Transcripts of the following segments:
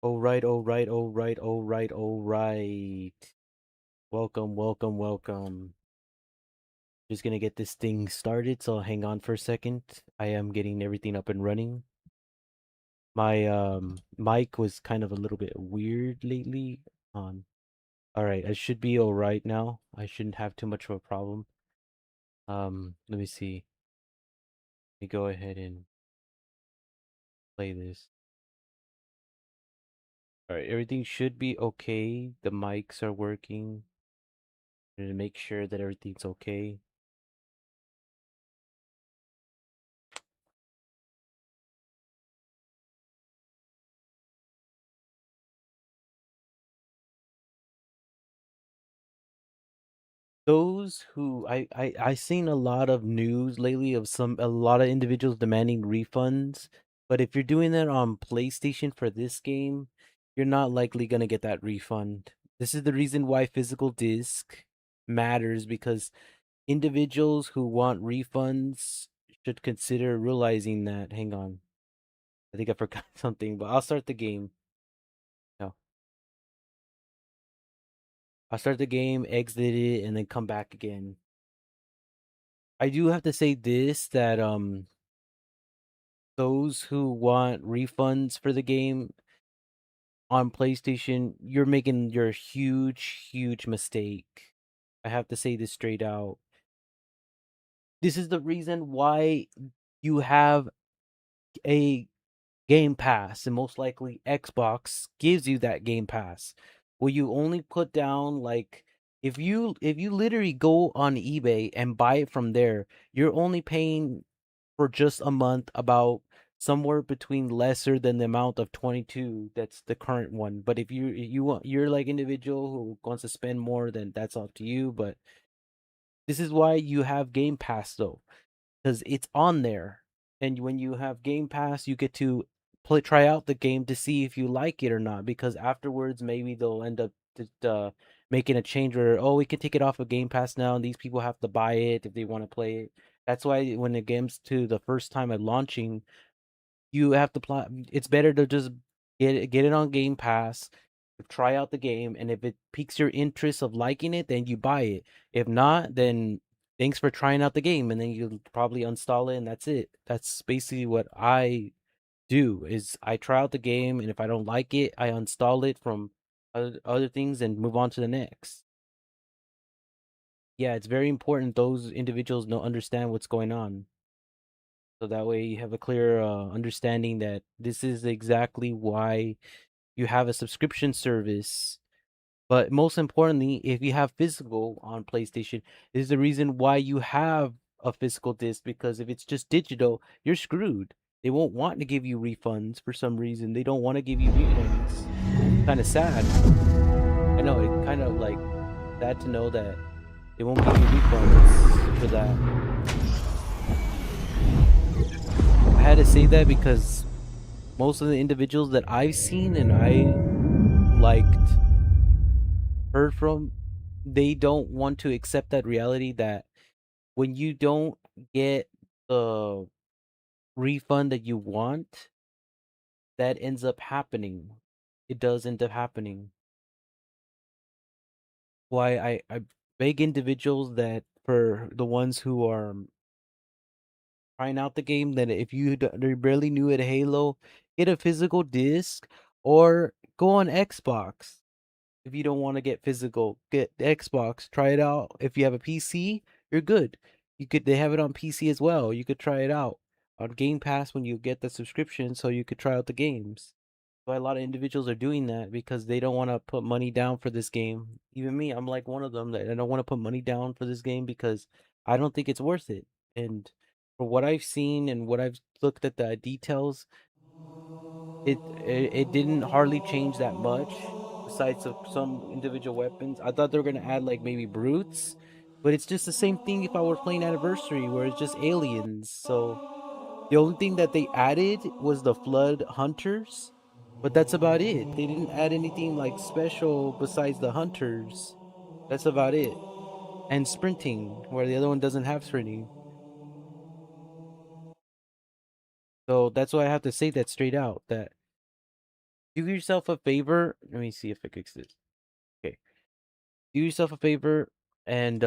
All right, all right, all right, all right, all right. Welcome, welcome, welcome. Just gonna get this thing started, so hang on for a second. I am getting everything up and running. My mic was kind of a little bit weird lately. All right, I should be all right now. I shouldn't have too much of a problem. Let me see. Let me go ahead and play this. All right, everything should be okay. The mics are working. To make sure that everything's okay. Those who I seen a lot of news lately of a lot of individuals demanding refunds, but if you're doing that on PlayStation for this game, you're not likely gonna get that refund. This is the reason why physical disc matters, because individuals who want refunds should consider realizing that. Hang on, I think I forgot something, but I'll start the game. No, I'll start the game, exit it, and then come back again. I do have to say this, that those who want refunds for the game on PlayStation, you're making your huge mistake. I have to say this straight out. This is the reason why you have a Game Pass, and most likely Xbox gives you that Game Pass. Will you only put down, like, if you literally go on eBay and buy it from there, you're only paying for just a month about somewhere between lesser than the amount of 22 that's the current one. But if you're like individual who wants to spend more, then that's up to you. But this is why you have Game Pass, though, because it's on there. And when you have Game Pass, you get to try out the game to see if you like it or not. Because afterwards, maybe they'll end up making a change where, oh, we can take it off of Game Pass now, and these people have to buy it if they want to play it. That's why when it comes to the first time at launching, you have to play. It's better to just get it on Game Pass, try out the game, and if it piques your interest of liking it, then you buy it. If not, then thanks for trying out the game, and then you'll probably uninstall it, and that's it. That's basically what I do. Is I try out the game, and if I don't like it, I uninstall it from other things and move on to the next. Yeah, it's very important those individuals know understand what's going on. So that way you have a clear understanding that this is exactly why you have a subscription service. But most importantly, if you have physical on PlayStation, is the reason why you have a physical disc, because if it's just digital, you're screwed. They won't want to give you refunds for some reason. They don't want to give you refunds. Kind of sad. I know, it kind of like sad to know that they won't give you refunds for that. I had to say that because most of the individuals that I've seen and I liked heard from, they don't want to accept that reality that when you don't get the refund that you want, that ends up happening. It does end up happening. Why I beg individuals that for the ones who are trying out the game, that if you barely new at Halo, get a physical disc or go on Xbox. If you don't want to get physical, get the Xbox, try it out. If you have a PC, you're good. They have it on PC as well. You could try it out on Game Pass when you get the subscription, so you could try out the games. But a lot of individuals are doing that because they don't want to put money down for this game. Even me, I'm like one of them that I don't want to put money down for this game because I don't think it's worth it. And for what I've seen and what I've looked at the details, it didn't hardly change that much besides some individual weapons. I thought they were gonna add like maybe brutes, but it's just the same thing if I were playing Anniversary where it's just aliens. So the only thing that they added was the flood hunters, but that's about it. They didn't add anything like special besides the hunters. That's about it. And sprinting, where the other one doesn't have sprinting. So that's why I have to say that straight out, that Do yourself a favor. Let me see if I fix this. Okay. Do yourself a favor and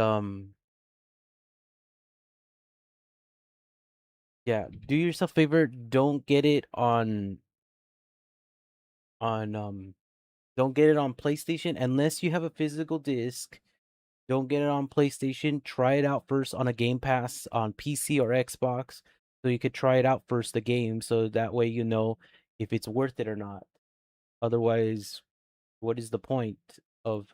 yeah, do yourself a favor. Don't get it on don't get it on PlayStation unless you have a physical disc. Don't get it on PlayStation. Try it out first on a Game Pass on PC or Xbox, so you could try it out first the game, so that way you know if it's worth it or not. Otherwise, what is the point of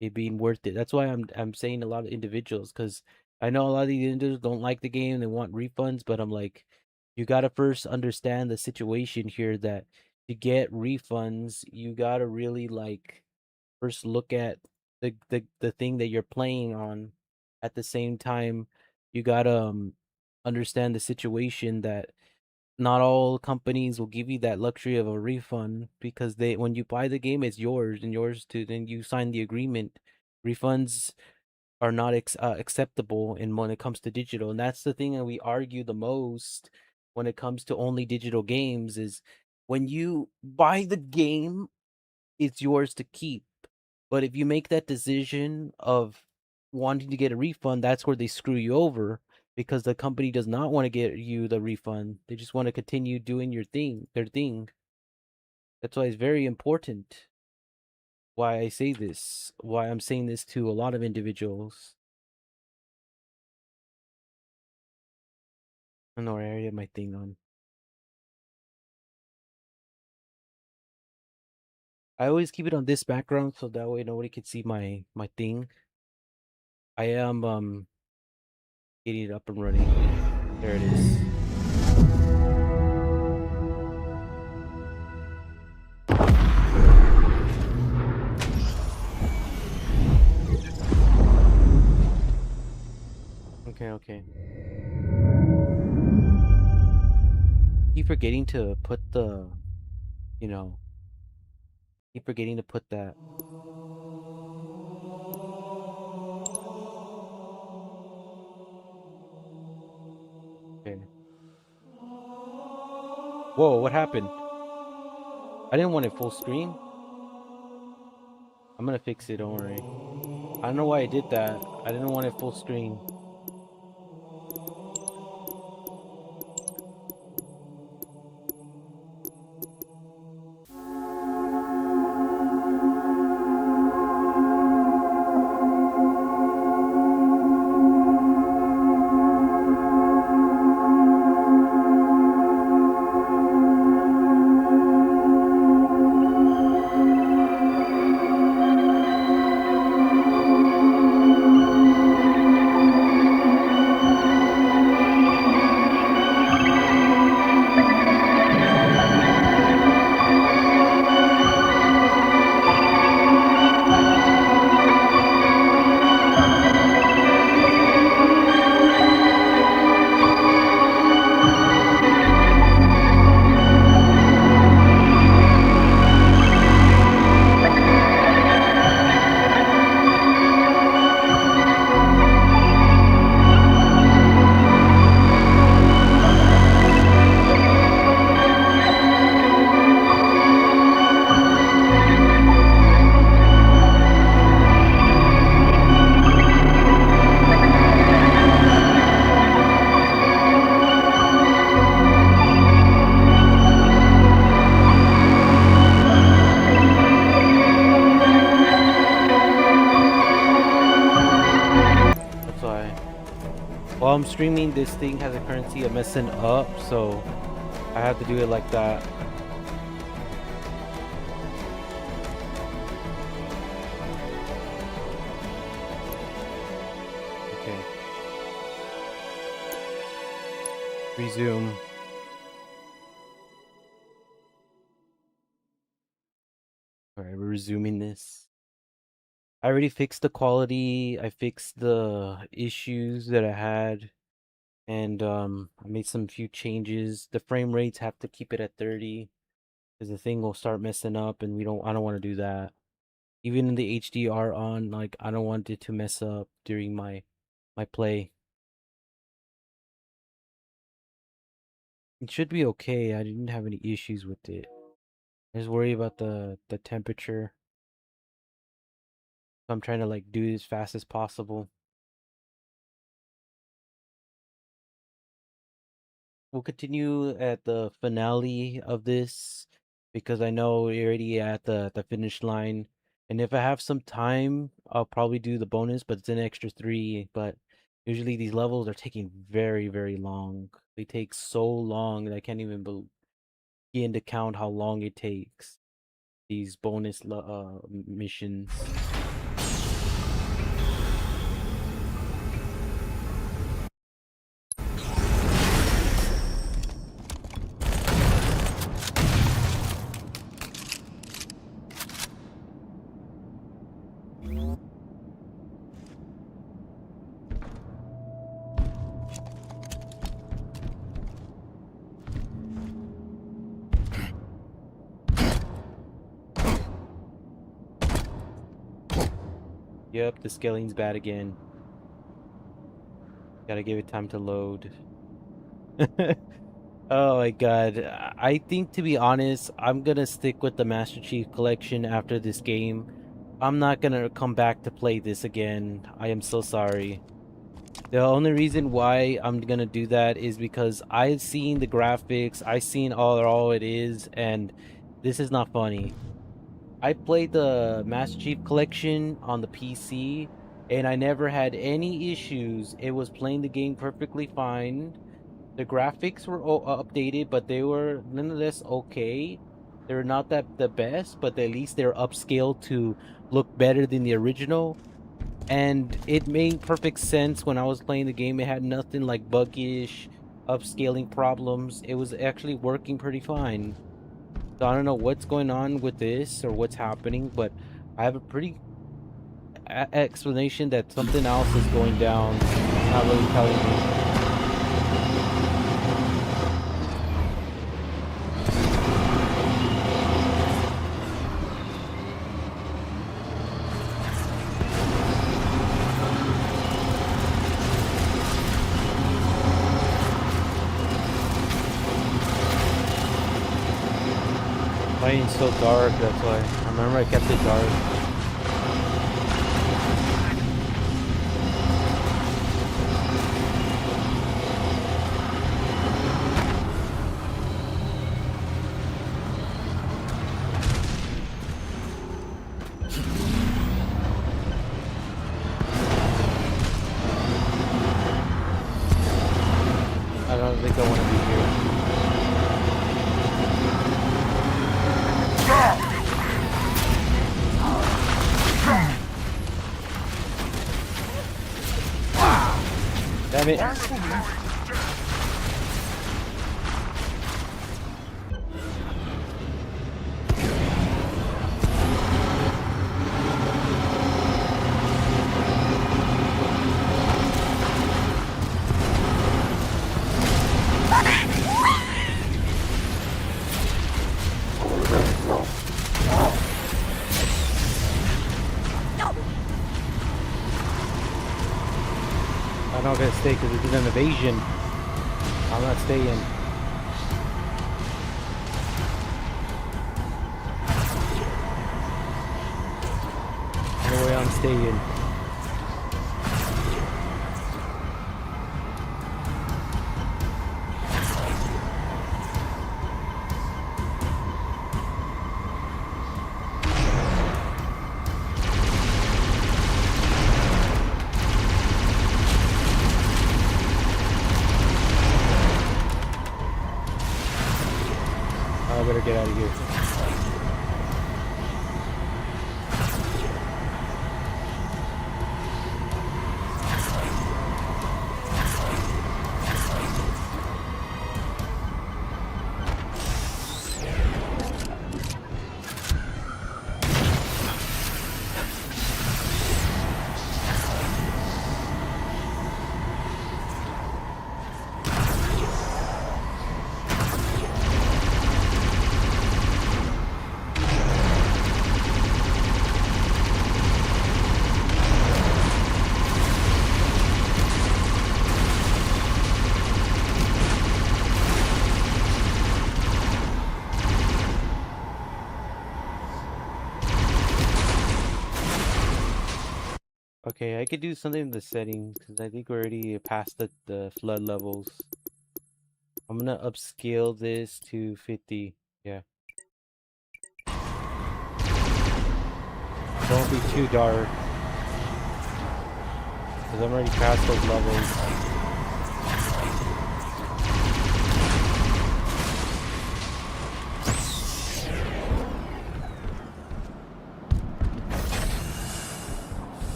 it being worth it? That's why I'm saying a lot of individuals, because I know a lot of these individuals don't like the game, they want refunds, but I'm like, you gotta first understand the situation here that to get refunds, you gotta really like first look at the thing that you're playing on. At the same time, you gotta understand the situation that not all companies will give you that luxury of a refund, because they when you buy the game it's yours and yours to then you sign the agreement. Refunds are not acceptable in when it comes to digital, and that's the thing that we argue the most when it comes to only digital games is when you buy the game it's yours to keep. But if you make that decision of wanting to get a refund, that's where they screw you over, because the company does not want to get you the refund. They just want to continue doing their thing. That's why it's very important why I say this, why I'm saying this to a lot of individuals. I don't know where I had my thing on. I always keep it on this background so that way nobody can see my thing. I am getting it up and running. There it is. Okay, okay. Keep forgetting to put the, you know, keep forgetting to put that. Okay. Whoa, what happened? I didn't want it full screen. I'm gonna fix it, don't worry. I don't know why I did that. I didn't want it full screen. That's why. While I'm streaming, this thing has a currency of messing up, so I have to do it like that. Okay. Resume. Alright, we're resuming this. I already fixed the quality, I fixed the issues that I had, and I made some few changes. The frame rates have to keep it at 30 because the thing will start messing up and I don't want to do that. Even in the HDR on, like I don't want it to mess up during my play. It should be okay. I didn't have any issues with it. I just worry about the temperature. I'm trying to like do it as fast as possible. We'll continue at the finale of this because I know we're already at the finish line. And if I have some time, I'll probably do the bonus, but it's an extra 3. But usually these levels are taking very, very long. They take so long that I can't even begin to count how long it takes. These bonus missions. Yep, the scaling's bad again. Gotta give it time to load. Oh my god. I think, to be honest, I'm gonna stick with the Master Chief Collection after this game. I'm not gonna come back to play this again. I am so sorry. The only reason why I'm gonna do that is because I've seen the graphics, I've seen all it is, and this is not funny. I played the Master Chief Collection on the PC, and I never had any issues. It was playing the game perfectly fine. The graphics were updated, but they were nonetheless okay. They're not that the best, but at least they're upscaled to look better than the original. And it made perfect sense when I was playing the game. It had nothing like buggish, upscaling problems. It was actually working pretty fine. So I don't know what's going on with this or what's happening, but I have a pretty explanation that something else is going down. It's not really telling me. Lighting's so dark, that's why. I remember I kept it dark. I don't think I want to be here. Damn it. I'm not gonna stay because it's an evasion. I'm not staying. No way I'm staying. I better get out of here. Okay, I could do something in the settings because I think we're already past the flood levels. I'm gonna upscale this to 50. Yeah. Don't be too dark. Because I'm already past those levels.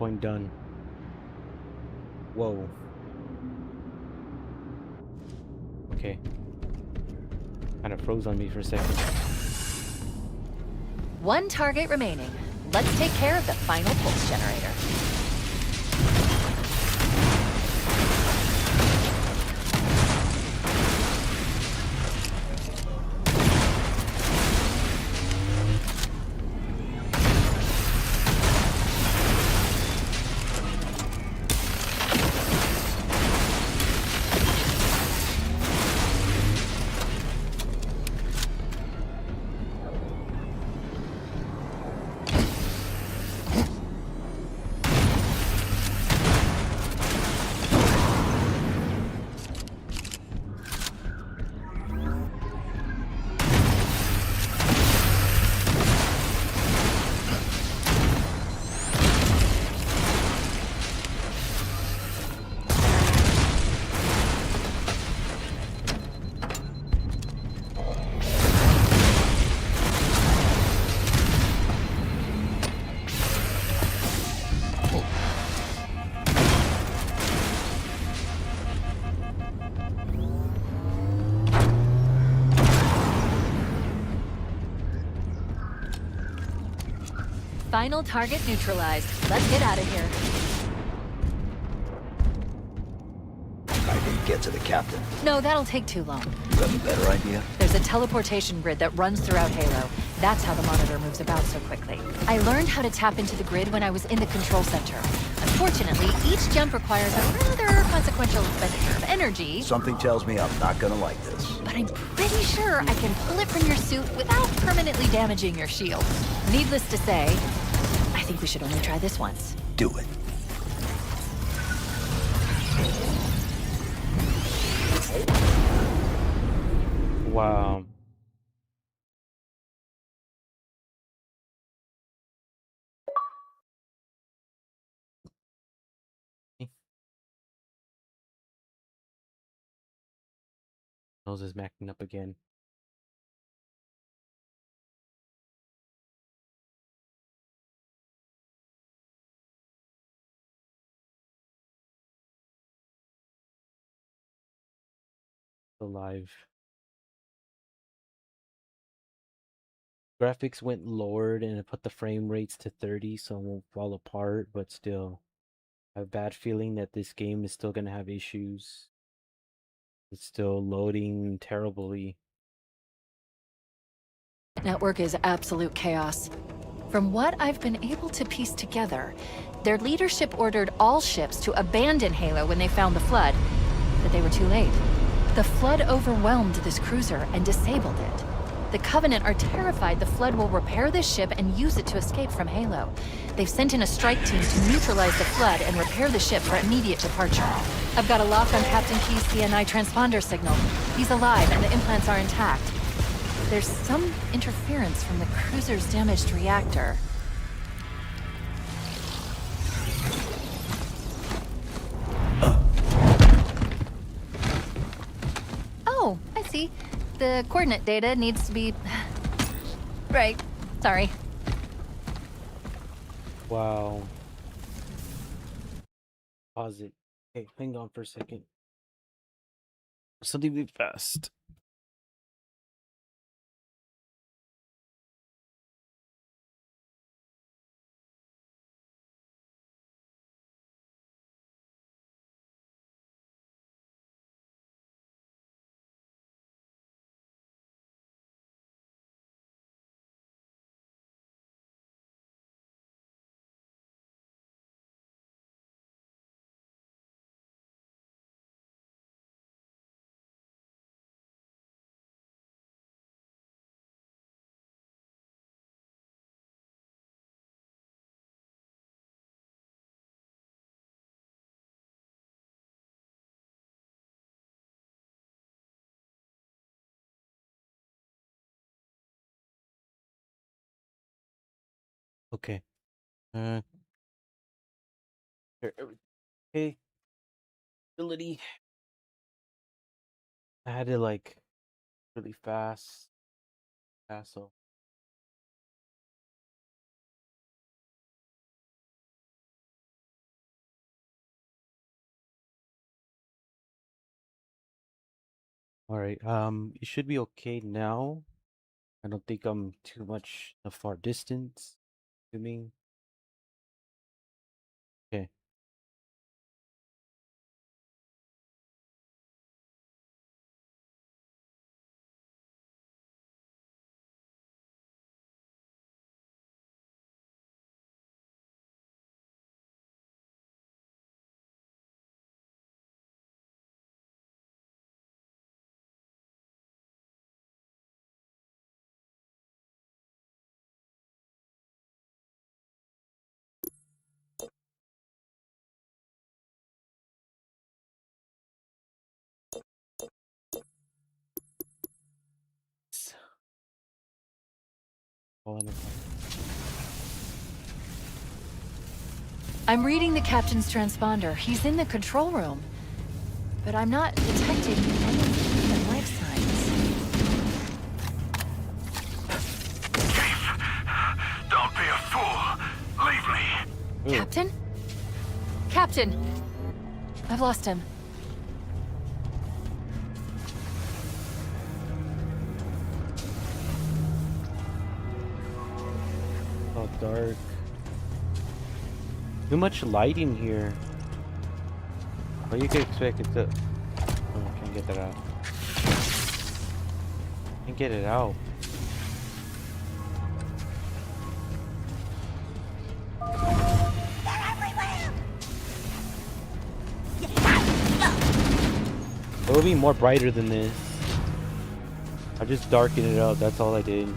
Checkpoint done. Whoa. Okay. Kind of froze on me for a second. One target remaining. Let's take care of the final pulse generator. Final target neutralized. Let's get out of here. I can get to the captain. No, that'll take too long. You have a better idea? There's a teleportation grid that runs throughout Halo. That's how the monitor moves about so quickly. I learned how to tap into the grid when I was in the control center. Unfortunately, each jump requires a rather consequential expenditure of energy. Something tells me I'm not gonna like this. But I'm pretty sure I can pull it from your suit without permanently damaging your shield. Needless to say, I think we should only try this once. Do it. Wow. Nose is macking up again. Alive. Graphics went lowered and it put the frame rates to 30 so it won't fall apart, but still. I have a bad feeling that this game is still gonna have issues. It's still loading terribly. Network is absolute chaos. From what I've been able to piece together, their leadership ordered all ships to abandon Halo when they found the flood, but they were too late. The flood overwhelmed this cruiser and disabled it. The Covenant are terrified the flood will repair this ship and use it to escape from Halo. They've sent in a strike team to neutralize the flood and repair the ship for immediate departure. I've got a lock on Captain Key's CNI transponder signal. He's alive and the implants are intact. There's some interference from the cruiser's damaged reactor. Oh, I see. The coordinate data needs to be... Right. Sorry. Wow. Pause it. Hey, hang on for a second. Something really fast. Okay. Uh, okay. Ability. I had it like really fast. So. All right. It should be okay now. I don't think I'm too much a far distance. Assuming. Okay. Falling apart. I'm reading the captain's transponder. He's in the control room. But I'm not detecting any human life signs. Don't be a fool. Leave me. Ooh. Captain? Captain! I've lost him. Oh, dark. Too much light in here. Well, you could expect it to. Oh, I can't get that out. Can't get it out. It'll be more brighter than this. I just darkened it up. That's all I did.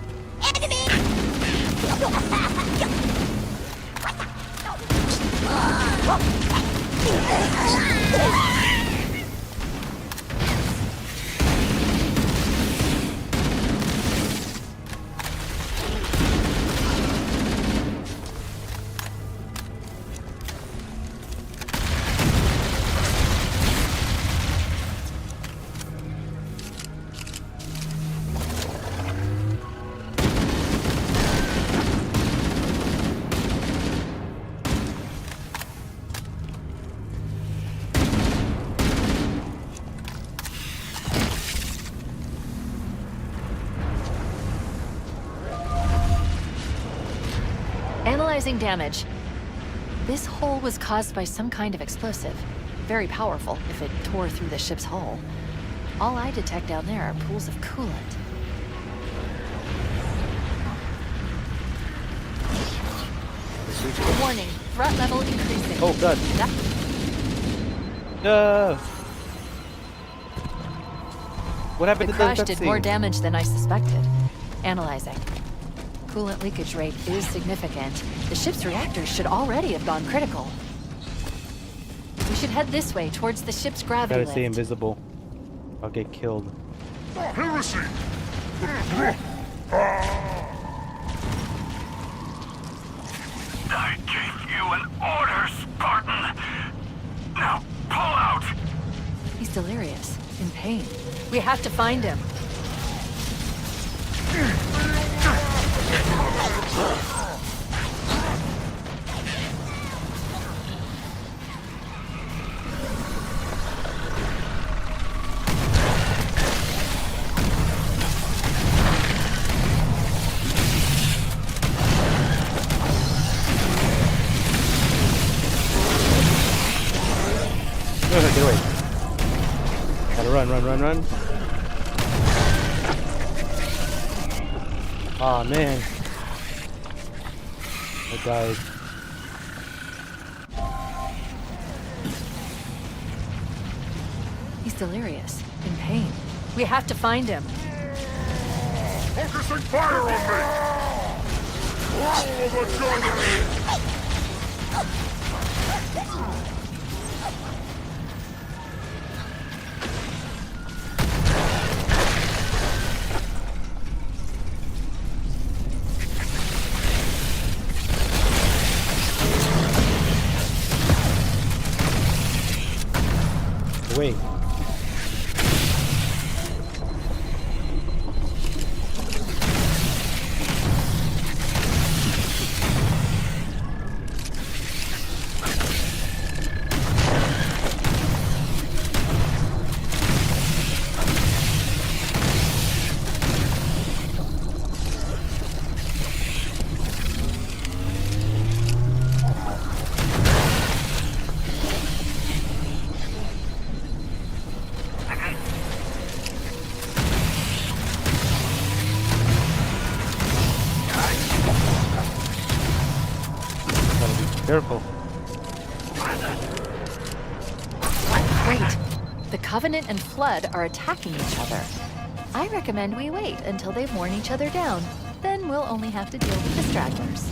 Analyzing damage. This hole was caused by some kind of explosive. Very powerful if it tore through the ship's hull. All I detect down there are pools of coolant. Warning, threat level increasing. Oh god. No. What happened The to the crash did more cutscene? damage than I suspected. Analyzing. Coolant leakage rate is significant. The ship's reactors should already have gone critical. We should head this way, towards the ship's gravity Gotta lift. stay invisible. I'll get killed. Heresy! I gave you an order, Spartan! Now pull out! He's delirious, in pain. We have to find him. Get away. Gotta run. Aw, man. I died. He's delirious, in pain. We have to find him. Focusing fire on me! Follow the gun! way. Gotta be careful. Wait, the Covenant and Flood are attacking each other. I recommend we wait until they've worn each other down. Then we'll only have to deal with the stragglers.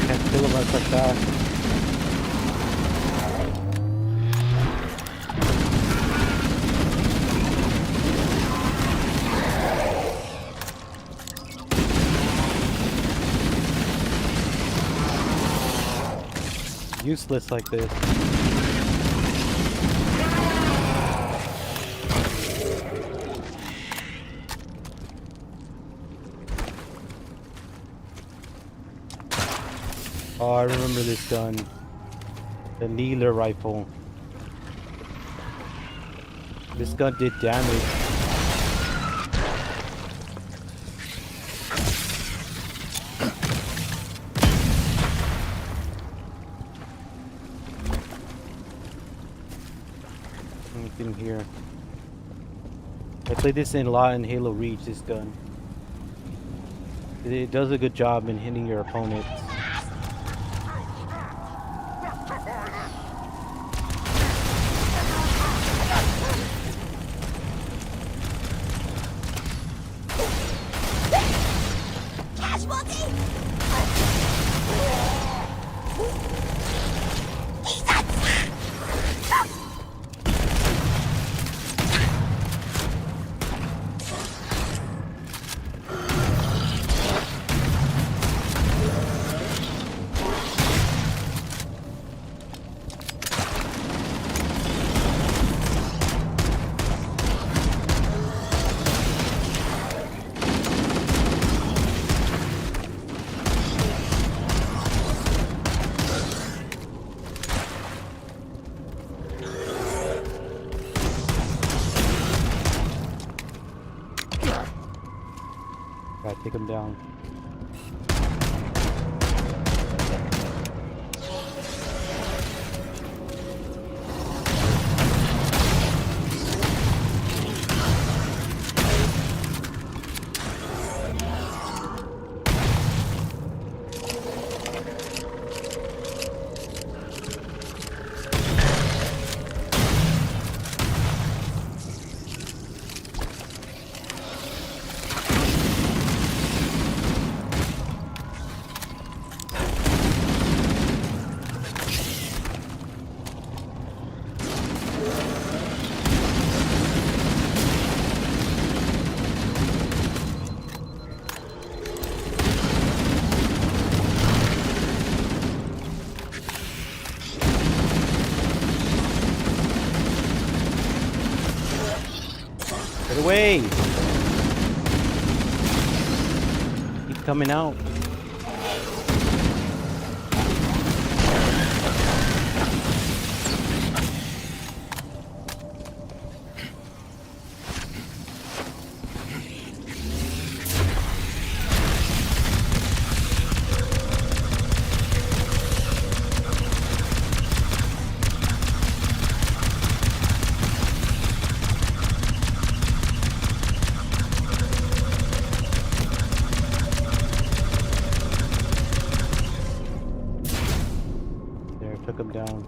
Can't kill him like that. Useless like this. Oh, I remember this gun. The Needler rifle. This gun did damage. Anything here? I played this in a lot in Halo Reach, this gun. It does a good job in hitting your opponents. Gotta take him down. Get away! Keep coming out. There, took him down.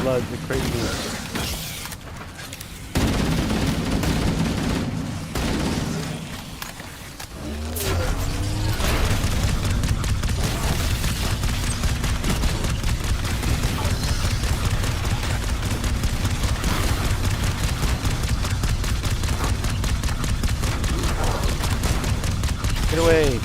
Floods are crazy. Get away.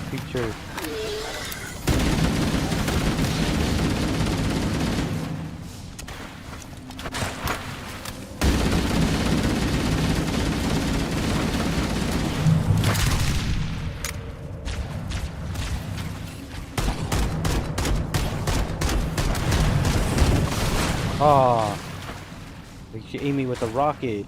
Creature. Ah, they should aim me with a rocket.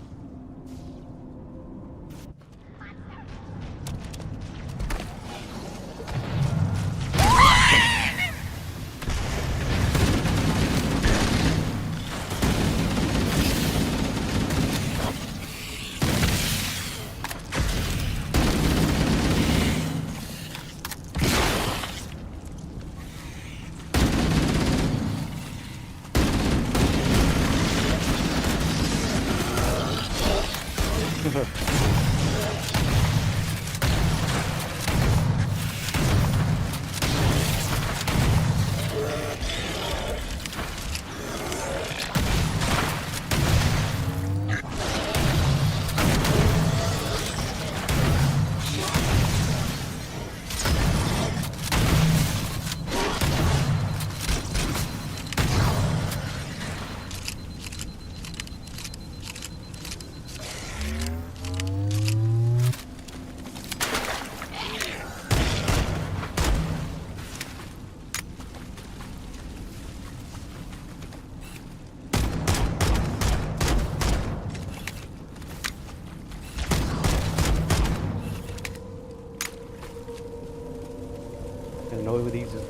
And all of these is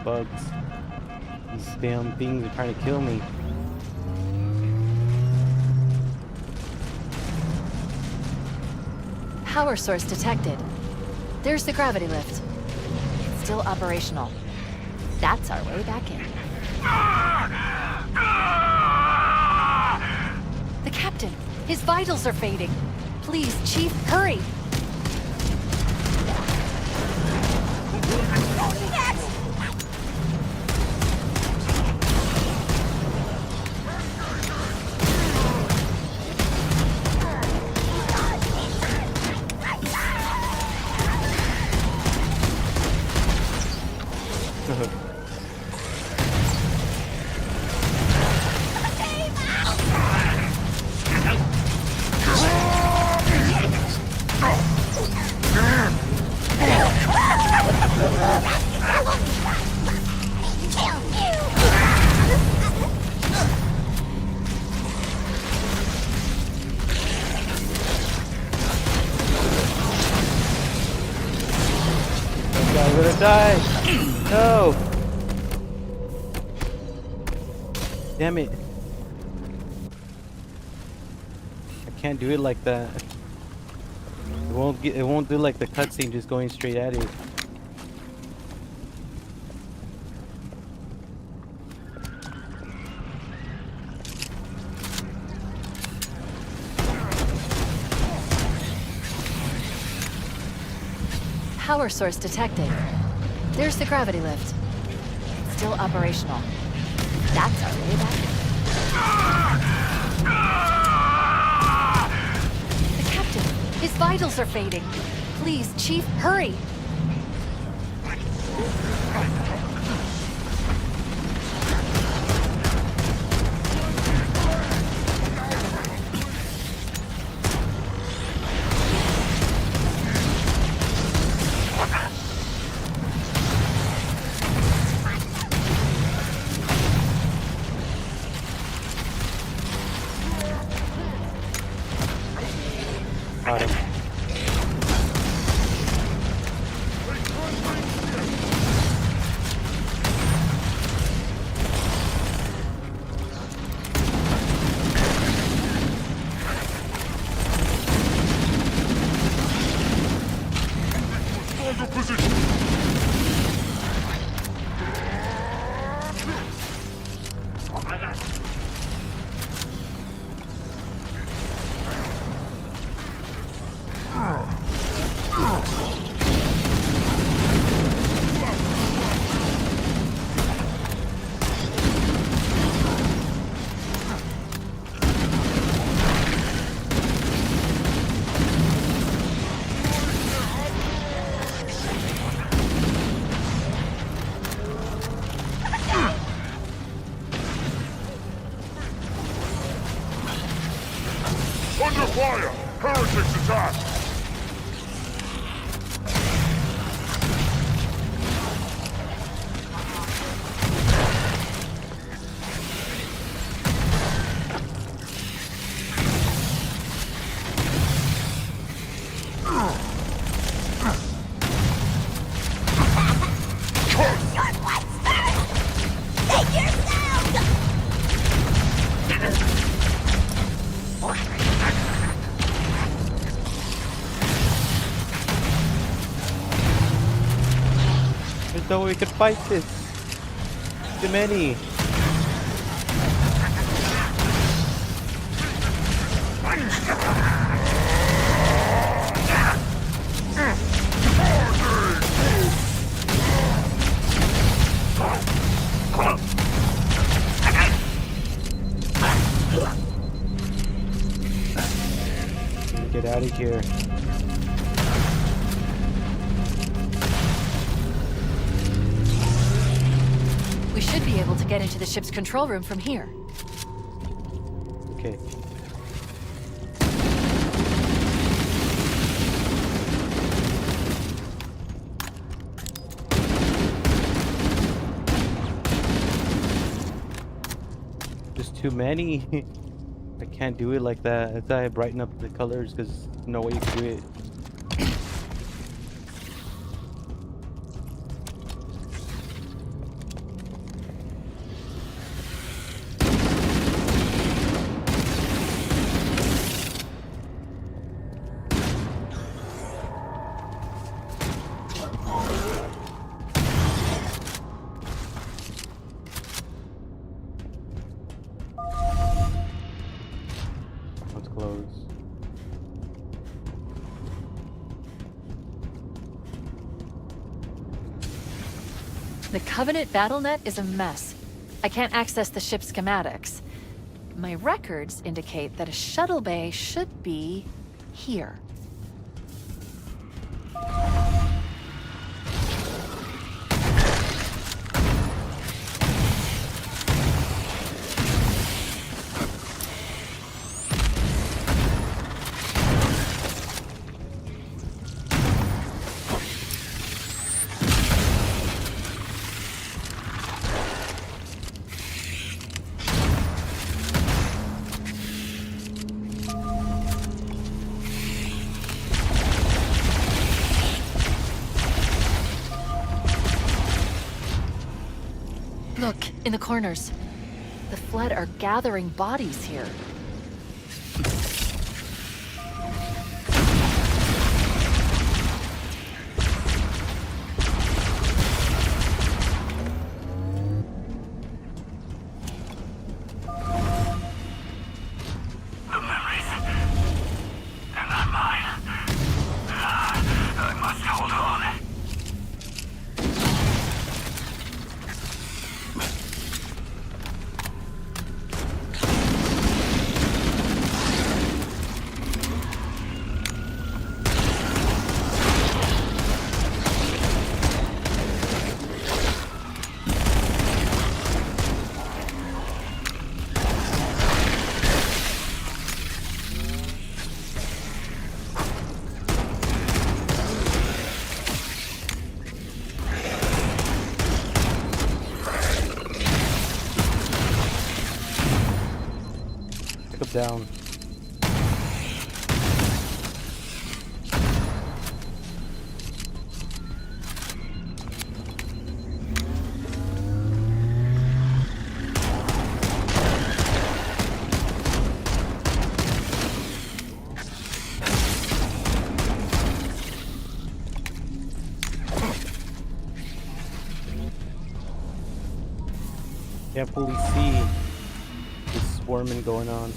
bugs. These damn things are trying to kill me. Power source detected. There's the gravity lift. It's still operational. That's our way back in. The captain! His vitals are fading! Please, Chief, hurry! I'm gonna die! No! Damn it. I can't do it like that. It won't do like the cutscene just going straight at it. Power source detected. There's the gravity lift. It's still operational. That's our way back in. The captain! His vitals are fading! Please, Chief, hurry! Got him. Under fire! Heretics attack! There's no way we could fight this. Too many. Get out of here. We should be able to get into the ship's control room from here. Okay. There's too many. I can't do it like that. That's why I brighten up the colors, because no way you can do it. close. The Covenant BattleNet is a mess. I can't access the ship's schematics. My records indicate that a shuttle bay should be here. Look, in the corners. The Flood are gathering bodies here. The memories. They're not mine. I must hold on. Pick up down. Can't fully see the swarming going on.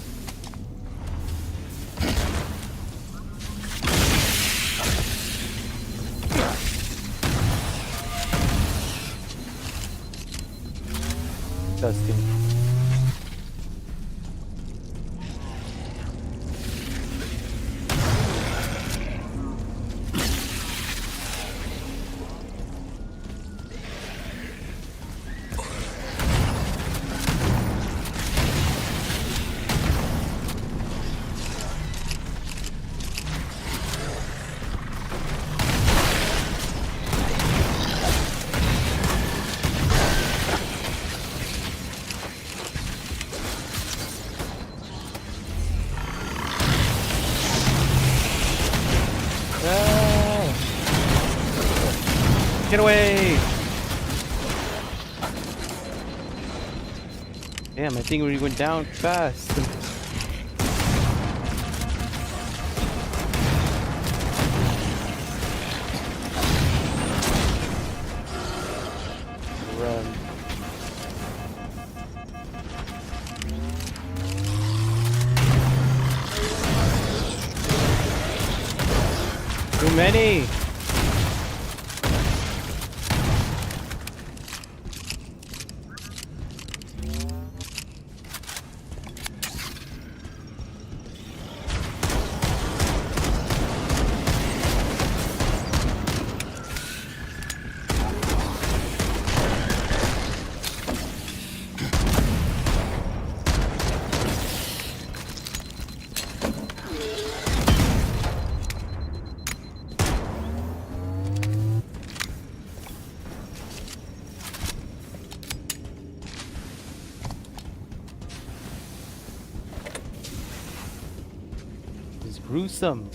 Disgusting. Get away! Damn, I think we went down fast. Run. Too many! It's gruesome.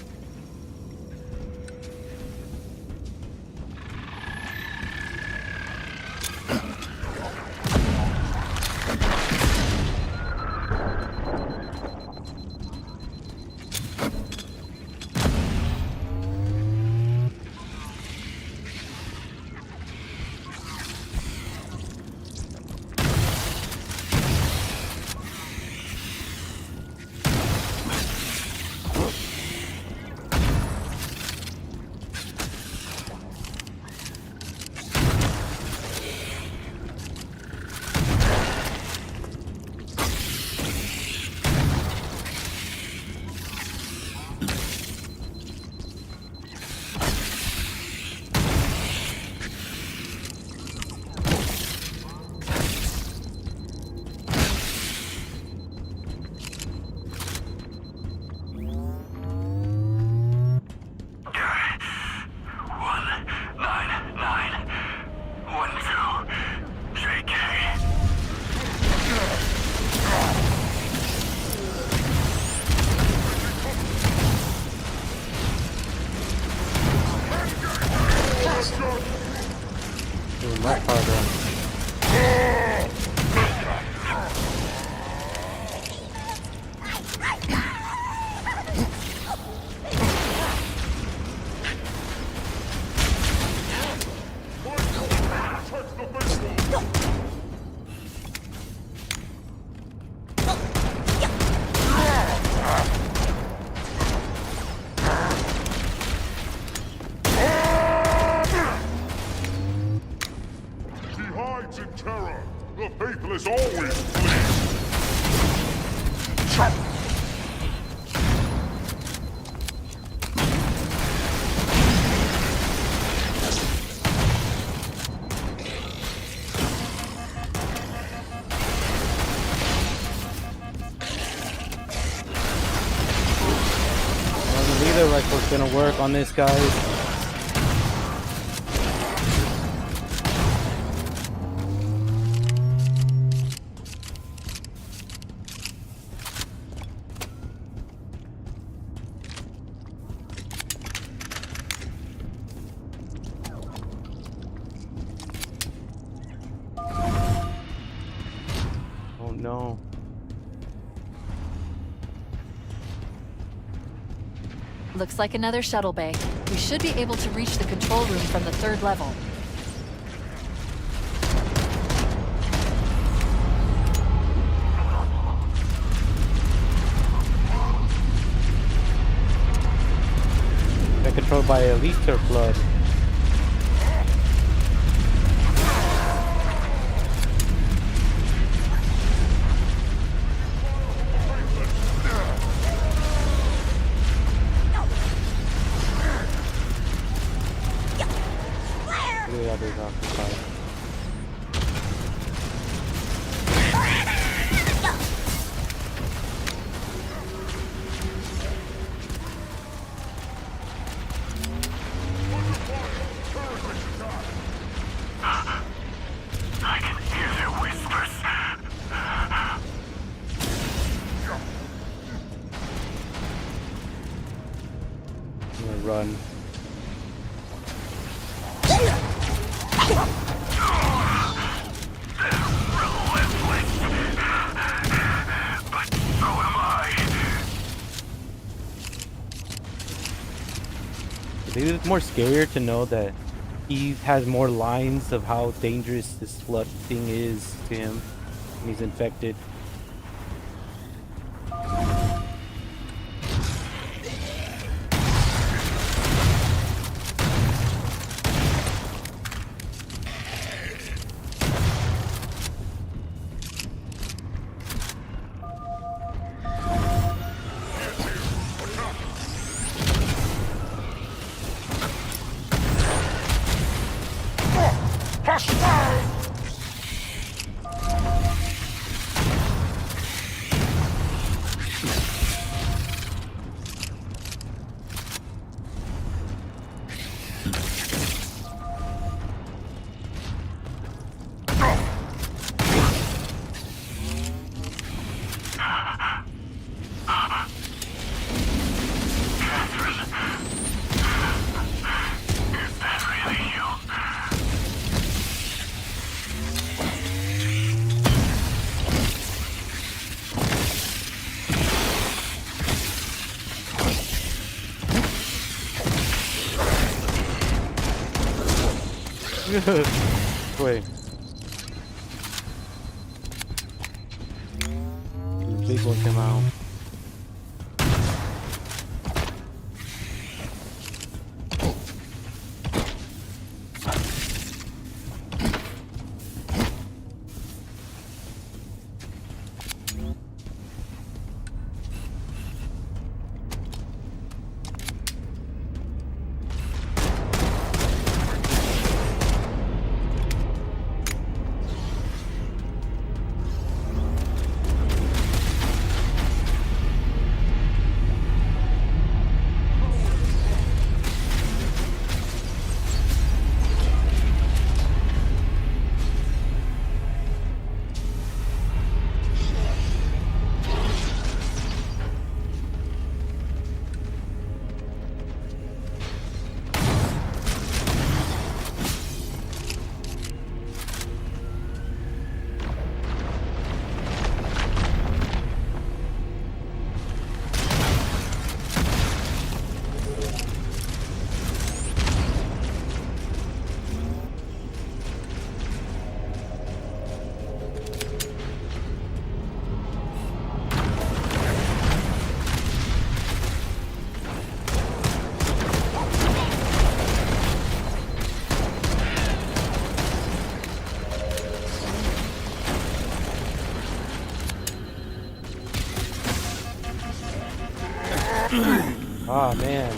The leader rifle's gonna work on this, guys. Oh no. Looks like another shuttle bay. We should be able to reach the control room from the 3rd level. They're controlled by a Leaster flood. The others occupied. I can hear their whispers. I'm gonna run. But so am I. Maybe it's more scarier to know that he has more lines of how dangerous this flood thing is to him when he's infected. Is that really you? Wait. The big one came out. Ah, man.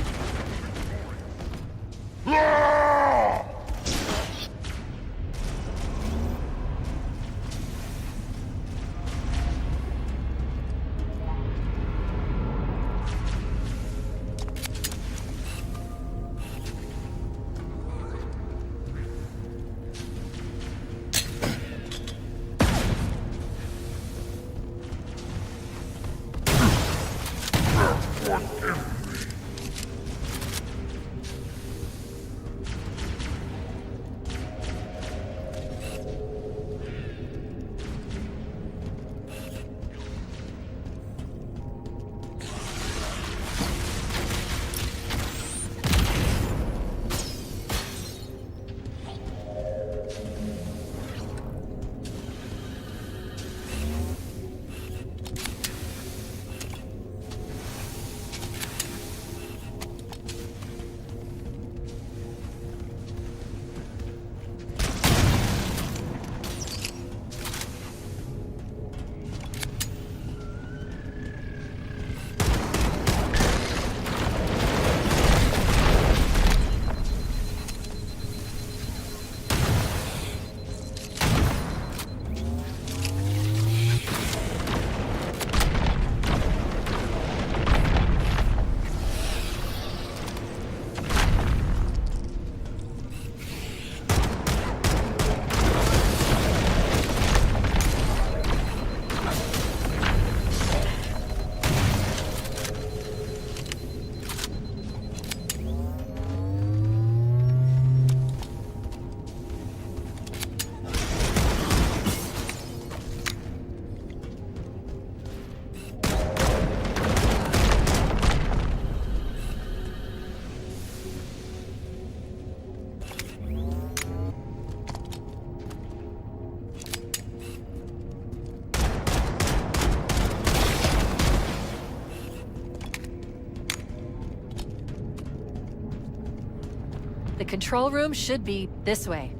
The control room should be this way.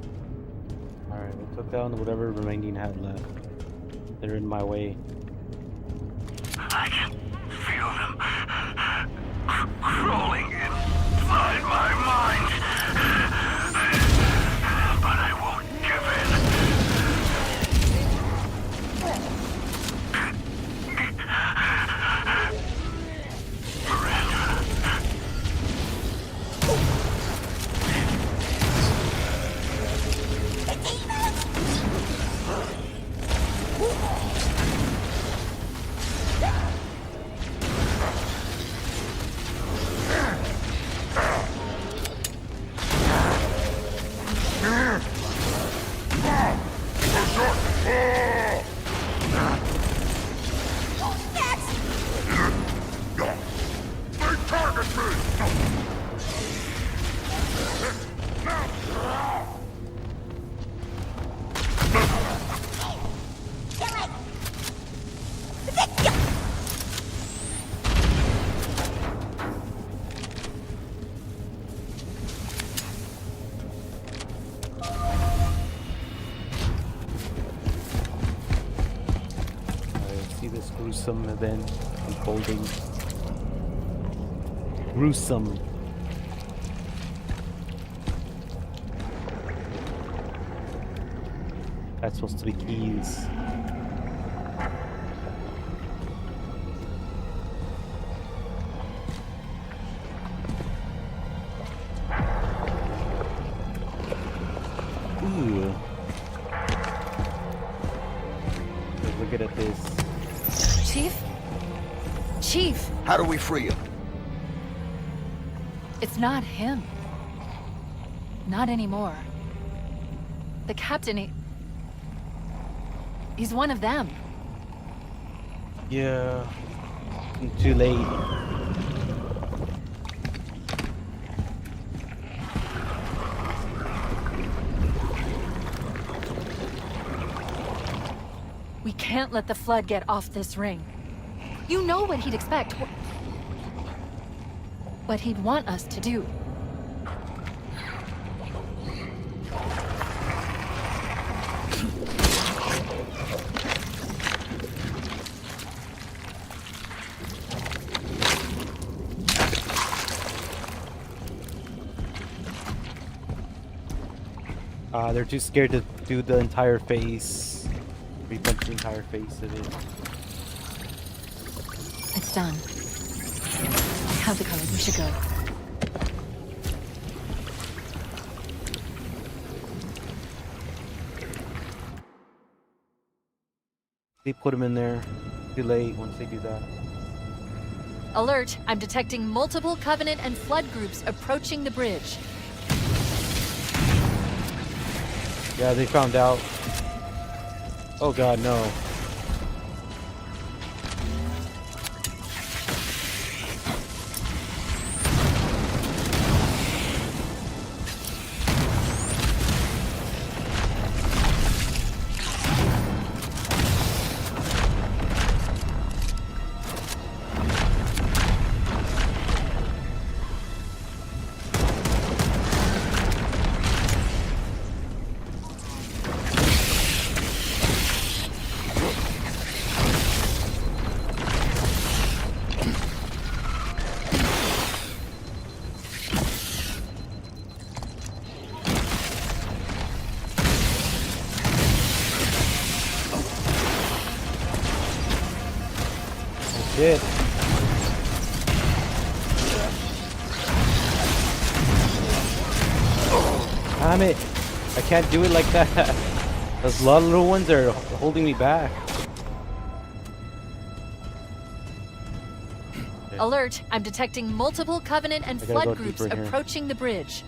Alright, we took down whatever remaining had left. They're in my way. I can feel them crawling inside my mind. But I won't give in. Miranda. They target me! I see this gruesome event unfolding. Gruesome. That's supposed to be keys. Ooh. Look at this. Chief? Chief! How do we free him? It's not him. Not anymore. The captain, he's one of them. Yeah. Too late. We can't let the Flood get off this ring. You know what he'd expect. What he'd want us to do. They're too scared to do the entire face. Repunch the entire face of it. It's done. I have the code. We should go. They put him in there. Too late once they do that. Alert! I'm detecting multiple Covenant and Flood groups approaching the bridge. Yeah, they found out. Oh god, no. Shit. Damn it. I can't do it like that. Those little ones are holding me back. Alert! I'm detecting multiple Covenant and I gotta go Flood groups deeper in here. approaching the bridge.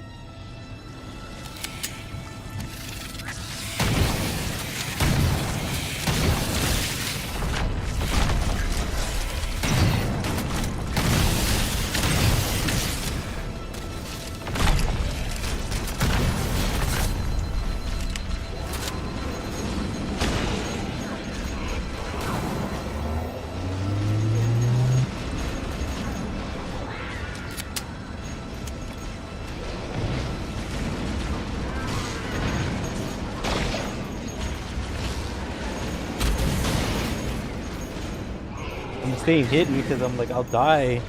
I'm staying hidden because I'm like, I'll die.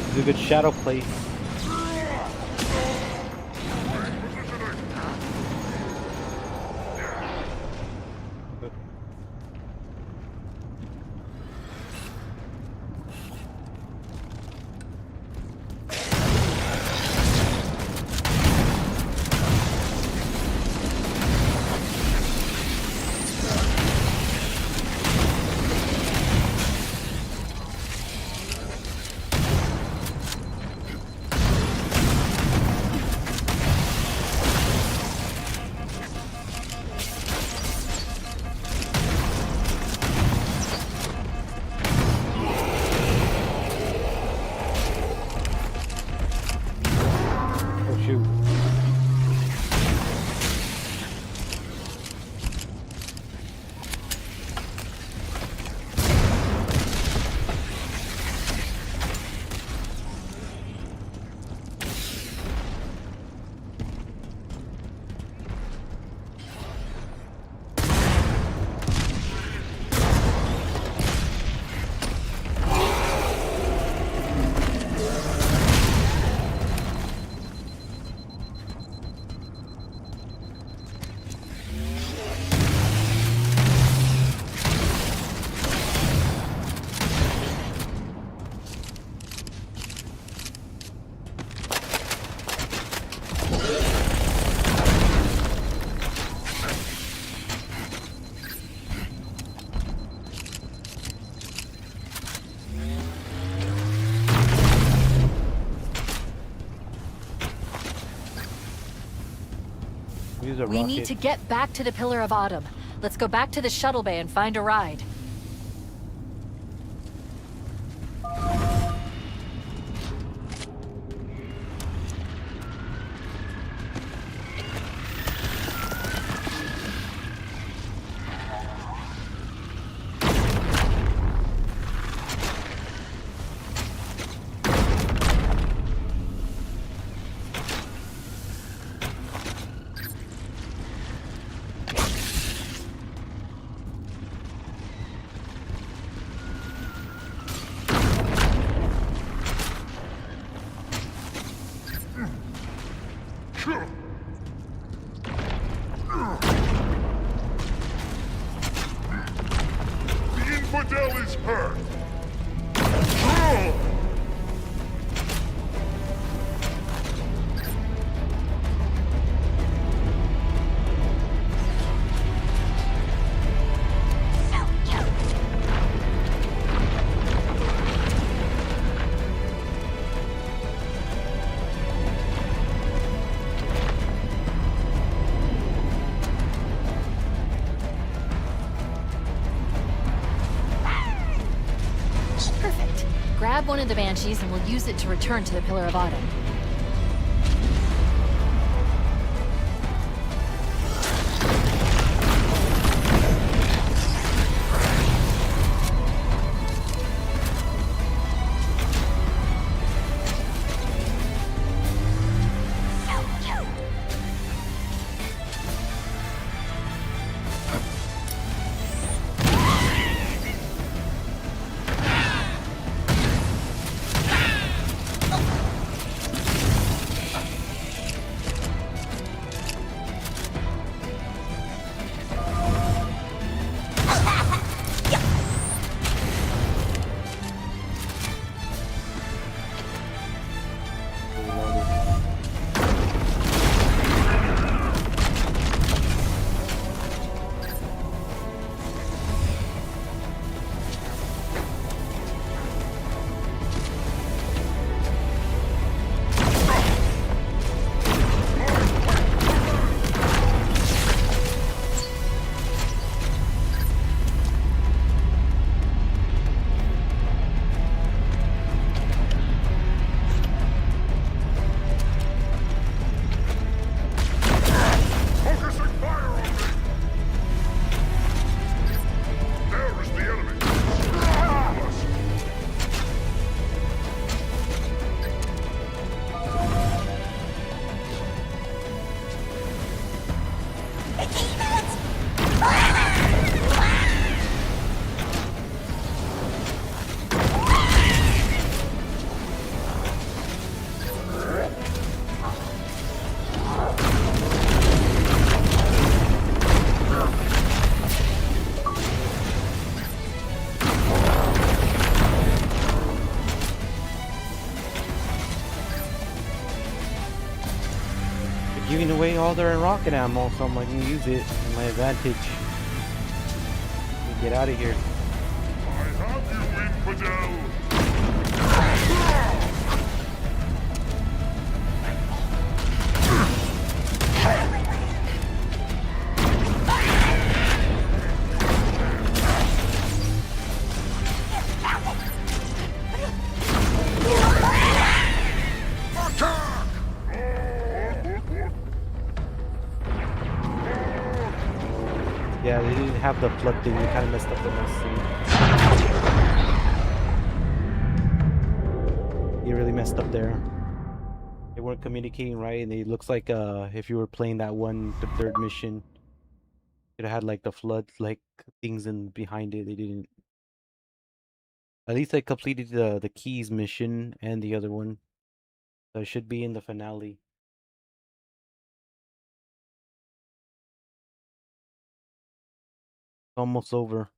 It's a good shadow place. Oh shoot. Use a We rocket. need to get back to the Pillar of Autumn. Let's go back to the shuttle bay and find a ride. Perfect. Grab one of the Banshees and we'll use it to return to the Pillar of Autumn. Giving away all their rocket ammo, so I'm like, gonna use it to my advantage. Get out of here. I have you, infidel! Yeah, they didn't have the flood thing. They kind of messed up the whole scene. They really messed up there. They weren't communicating right, and it looks like if you were playing that one, the third mission, it had like the flood like things in behind it. They didn't. At least I completed the keys mission and the other one. So it should be in the finale. Almost over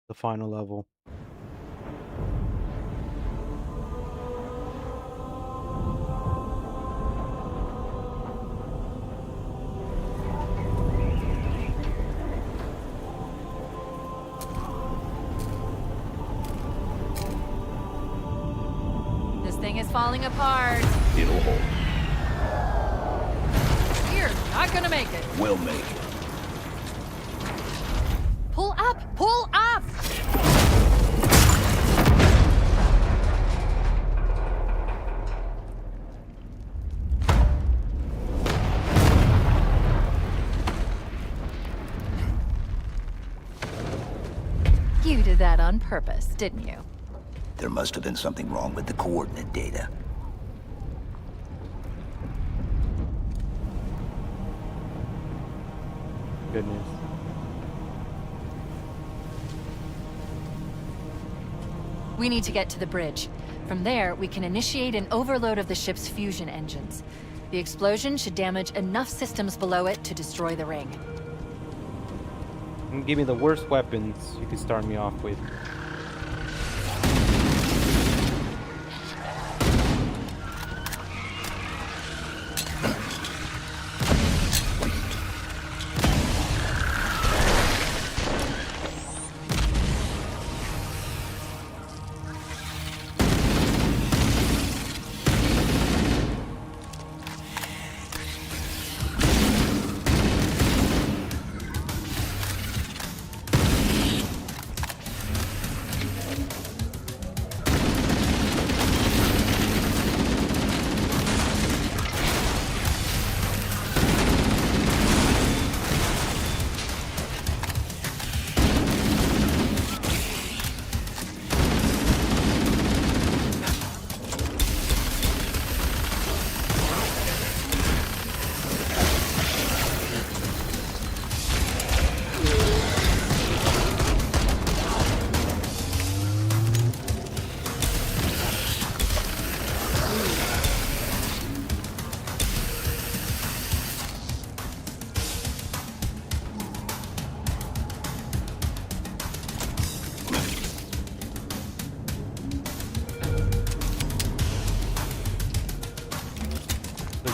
the final level. This thing is falling apart. It'll hold. You're not gonna make it. We'll make it. Pull up! Pull up! You did that on purpose, didn't you? There must have been something wrong with the coordinate data. Goodness. We need to get to the bridge. From there, we can initiate an overload of the ship's fusion engines. The explosion should damage enough systems below it to destroy the ring. Give me the worst weapons you could start me off with.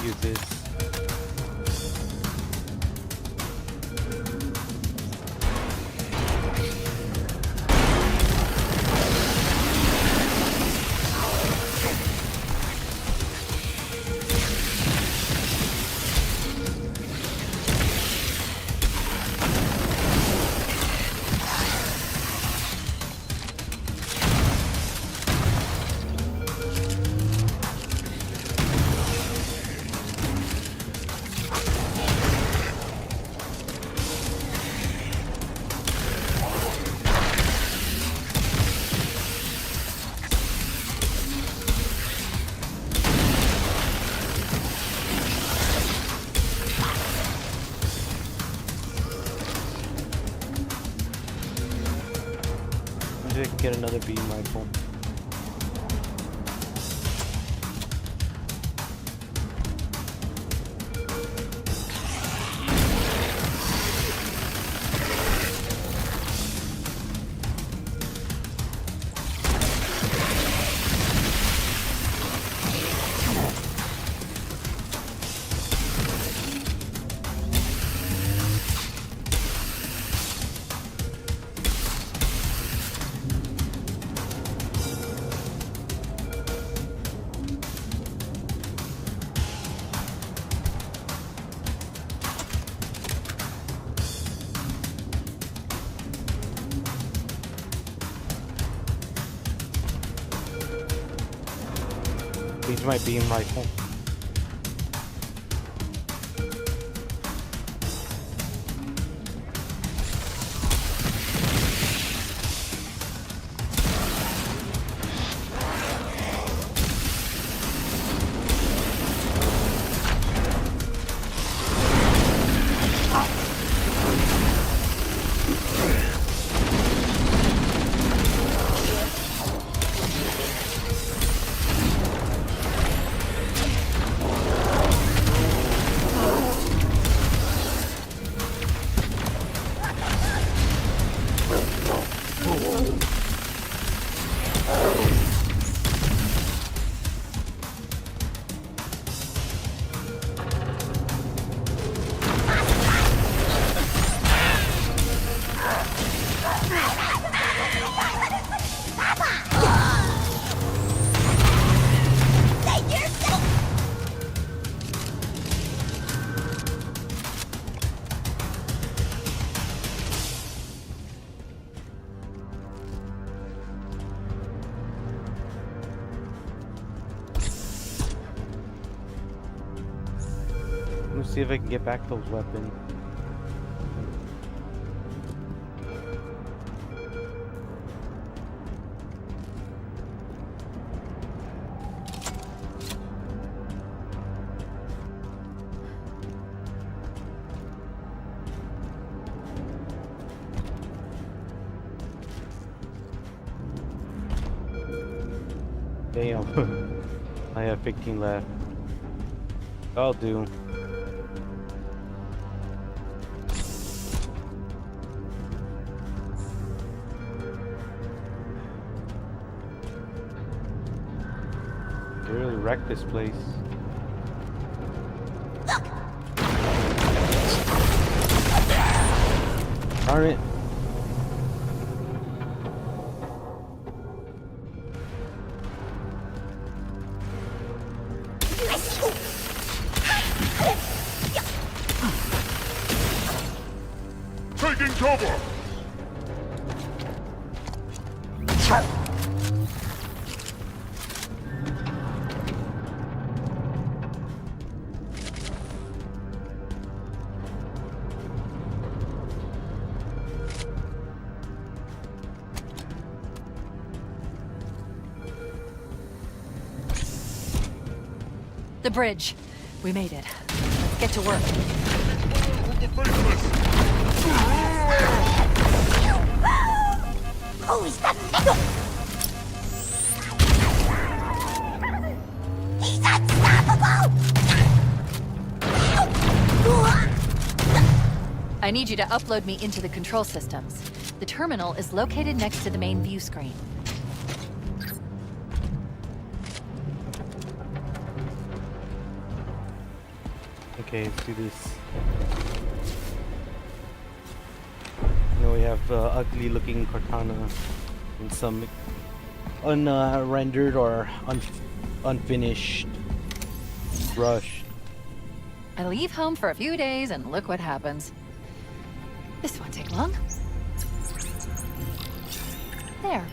use this. Maybe I can get another beam rifle. Use my beam rifle. Let me see if I can get back those weapons. Damn. I have 15 left. I'll do. They really wrecked this place. Darn it. Taking cover! The bridge. We made it. Let's get to work. Who's the fiddle? He's unstoppable! I need you to upload me into the control systems. The terminal is located next to the main view screen. Okay, let's do this. Now we have ugly looking Cortana and some unrendered or unfinished brush. I leave home for a few days and look what happens. This won't take long. There.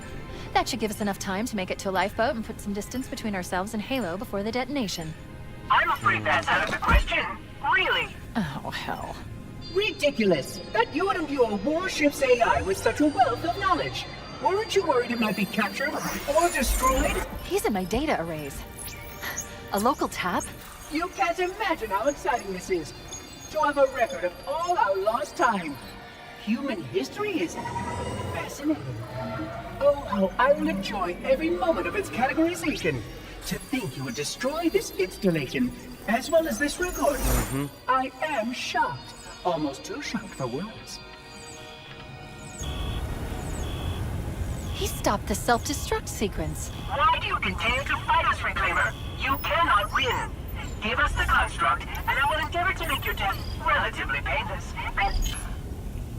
That should give us enough time to make it to a lifeboat and put some distance between ourselves and Halo before the detonation. I'm afraid that's out of the question. Really? Oh, hell. Ridiculous! That you wouldn't view a warship's AI with such a wealth of knowledge. Weren't you worried it might be captured or destroyed? He's in my data arrays. A local tap? You can't imagine how exciting this is. To have a record of all our lost time. Human history is fascinating. Oh, how I will enjoy every moment of its categorization. To think you would destroy this installation, as well as this record. I am shocked. Almost too shocked for words. He stopped the self-destruct sequence. Why do you continue to fight us, Reclaimer? You cannot win. Give us the construct, and I will endeavor to make your death relatively painless.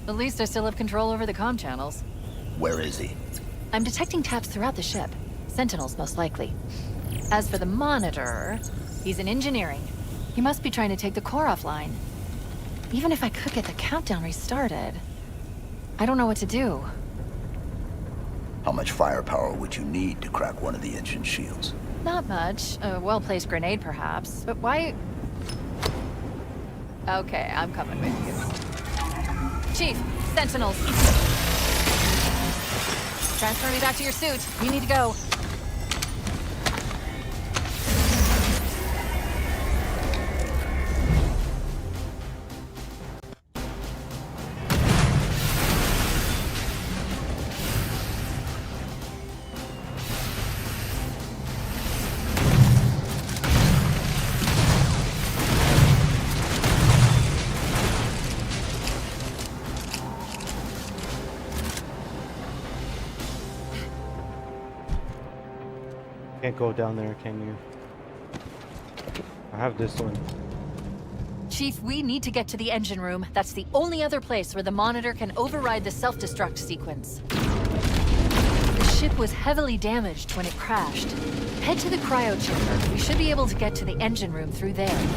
At least I still have control over the comm channels. Where is he? I'm detecting taps throughout the ship. Sentinels, most likely. As for the monitor, he's in engineering. He must be trying to take the core offline. Even if I could get the countdown restarted, I don't know what to do. How much firepower would you need to crack one of the engine shields? Not much. A well-placed grenade, perhaps. But why... Okay, I'm coming with you. Chief, Sentinels. Transfer me back to your suit. You need to go. Can't go down there, can you? I have this one. Chief, we need to get to the engine room. That's the only other place where the monitor can override the self-destruct sequence. The ship was heavily damaged when it crashed. Head to the cryo chamber. We should be able to get to the engine room through there.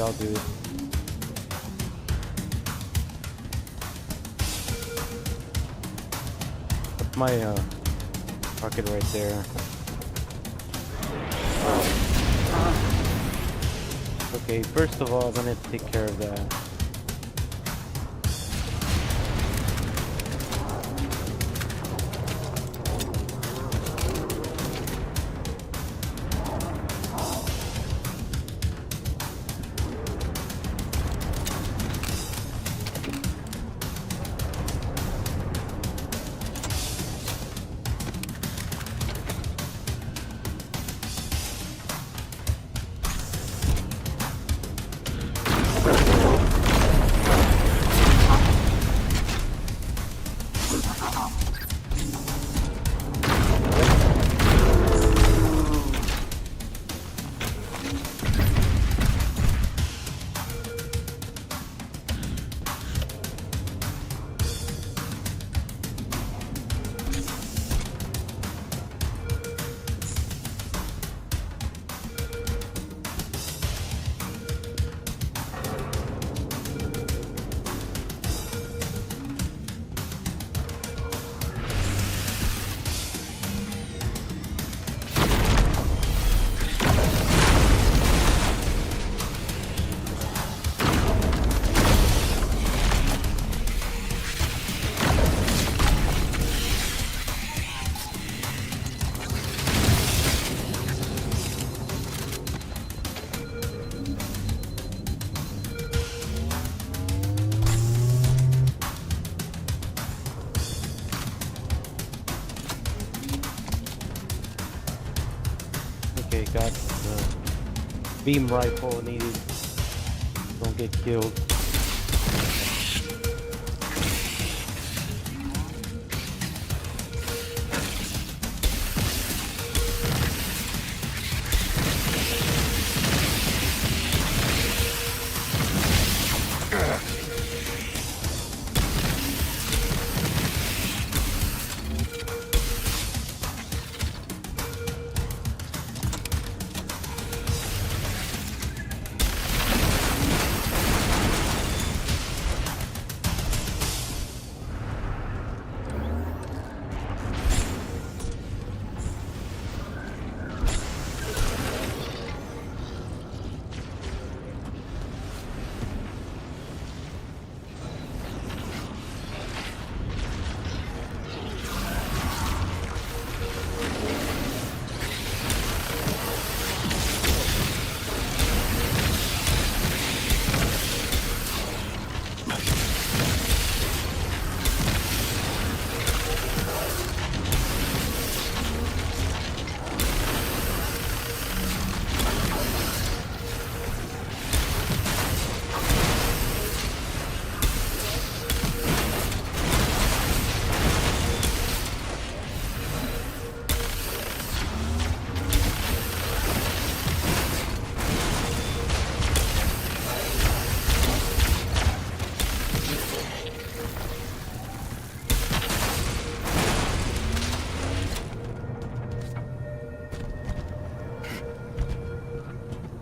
I'll do it. Put my rocket right there. Okay, first of all, I'm gonna take care of that. Okay, got the beam rifle needed. Don't get killed.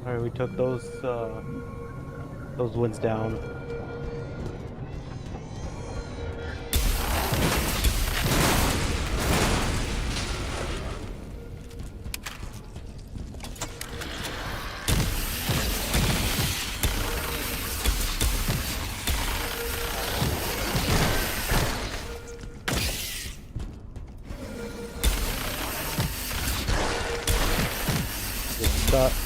Alright, we took those ones down. Good stuff.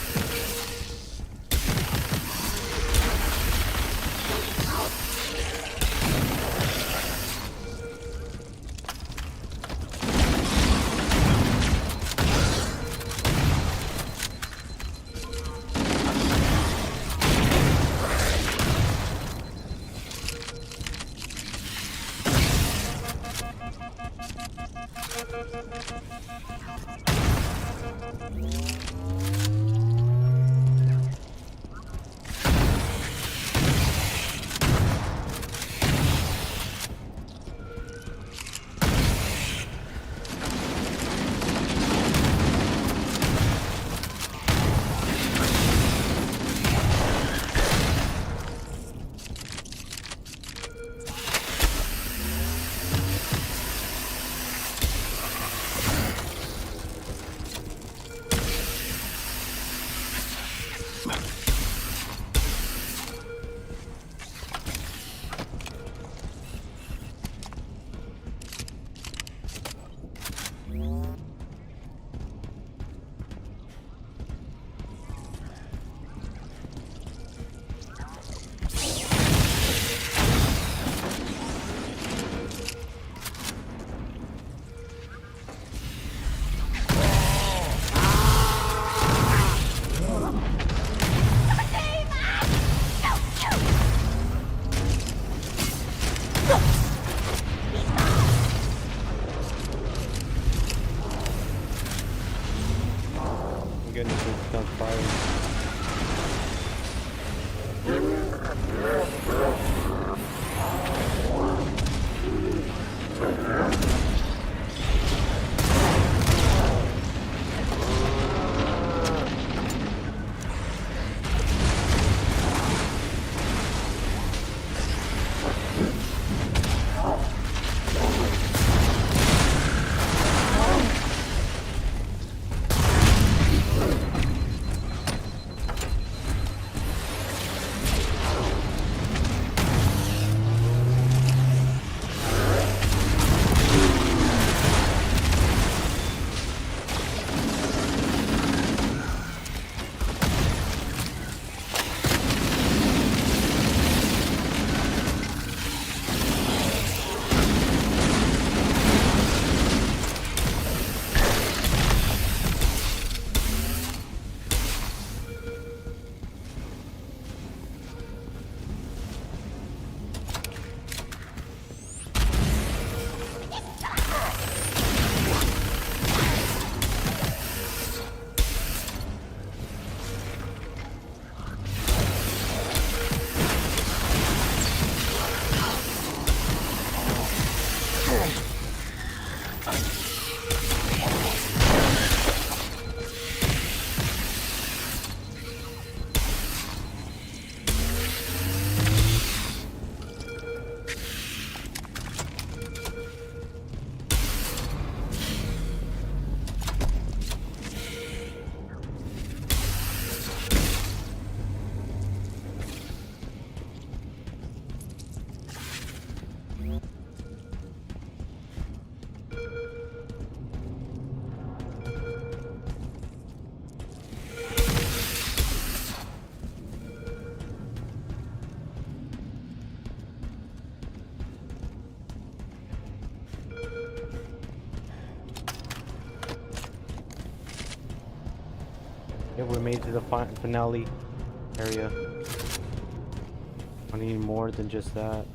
Goodness, it's on fire. Yeah, we made it to the finale area. I need more than just that.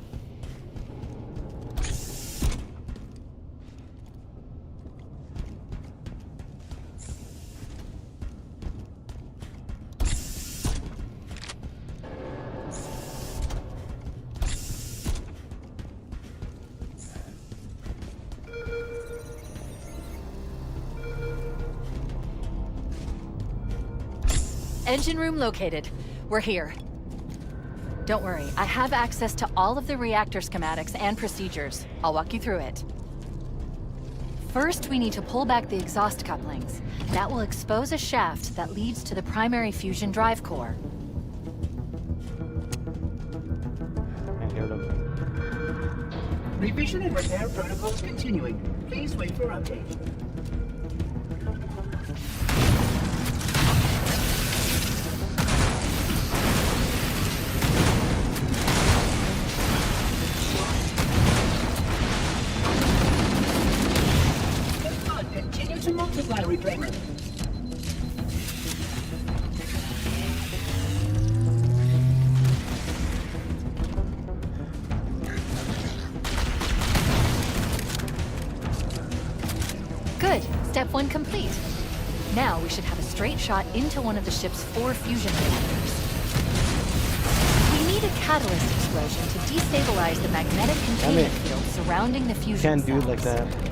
Engine room located. We're here. Don't worry, I have access to all of the reactor schematics and procedures. I'll walk you through it. First, we need to pull back the exhaust couplings. That will expose a shaft that leads to the primary fusion drive core. I hear them. Revision and repair protocols continuing. Please wait for update. Continue to multiply, Reclaimer. Good. Step 1 complete. Now we should have a straight shot into one of the ship's 4 fusion reactors. We need a catalyst explosion to destabilize the magnetic containment field surrounding the fusion Can't do it like cells. that.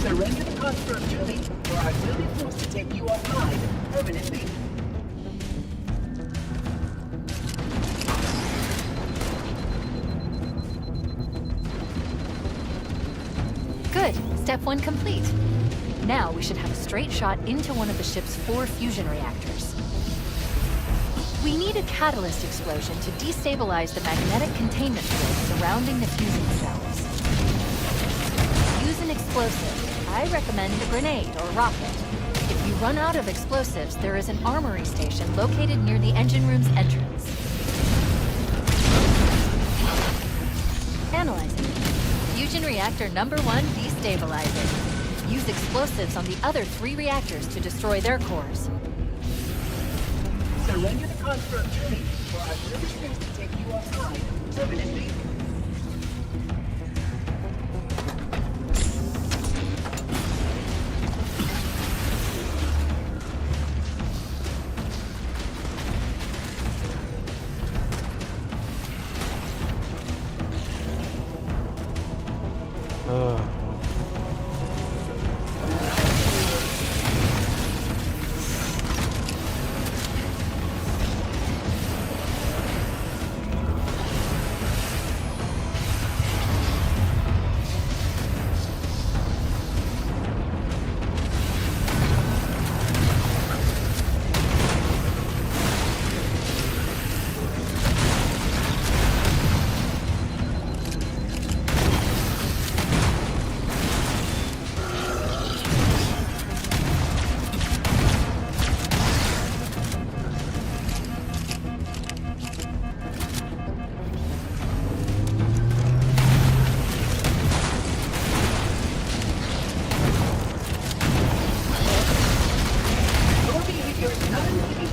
Surrender the construct, Julie, or I will be forced to take you offline permanently. Good. Step 1 complete. Now we should have a straight shot into one of the ship's 4 fusion reactors. We need a catalyst explosion to destabilize the magnetic containment field surrounding the fusion cells. Use an explosive. I recommend a grenade or rocket. If you run out of explosives, there is an armory station located near the engine room's entrance. Analyzing. Fusion reactor number 1 destabilizing. Use explosives on the other 3 reactors to destroy their cores. Surrender the construct, Julie, or I will be forced to take you offline permanently.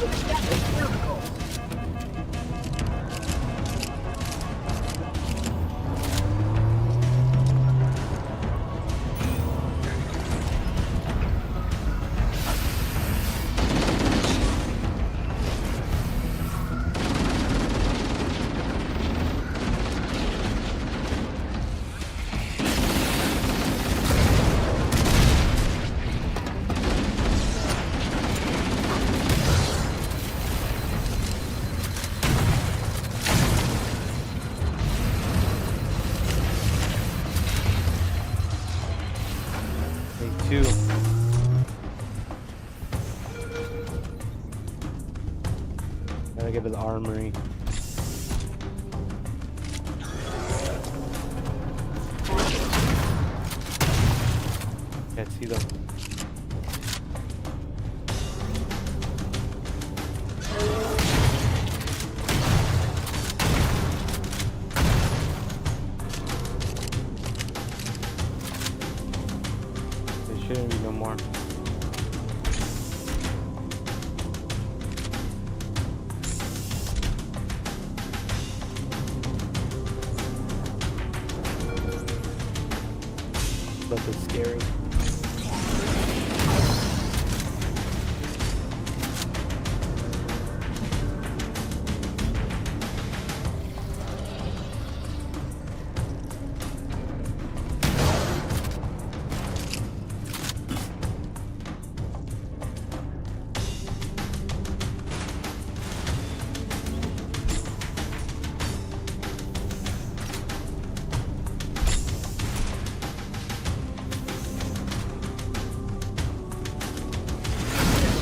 to establish protocol. Take 2. Gotta get to the armory. Can't see them. There shouldn't be no more. But it's scary.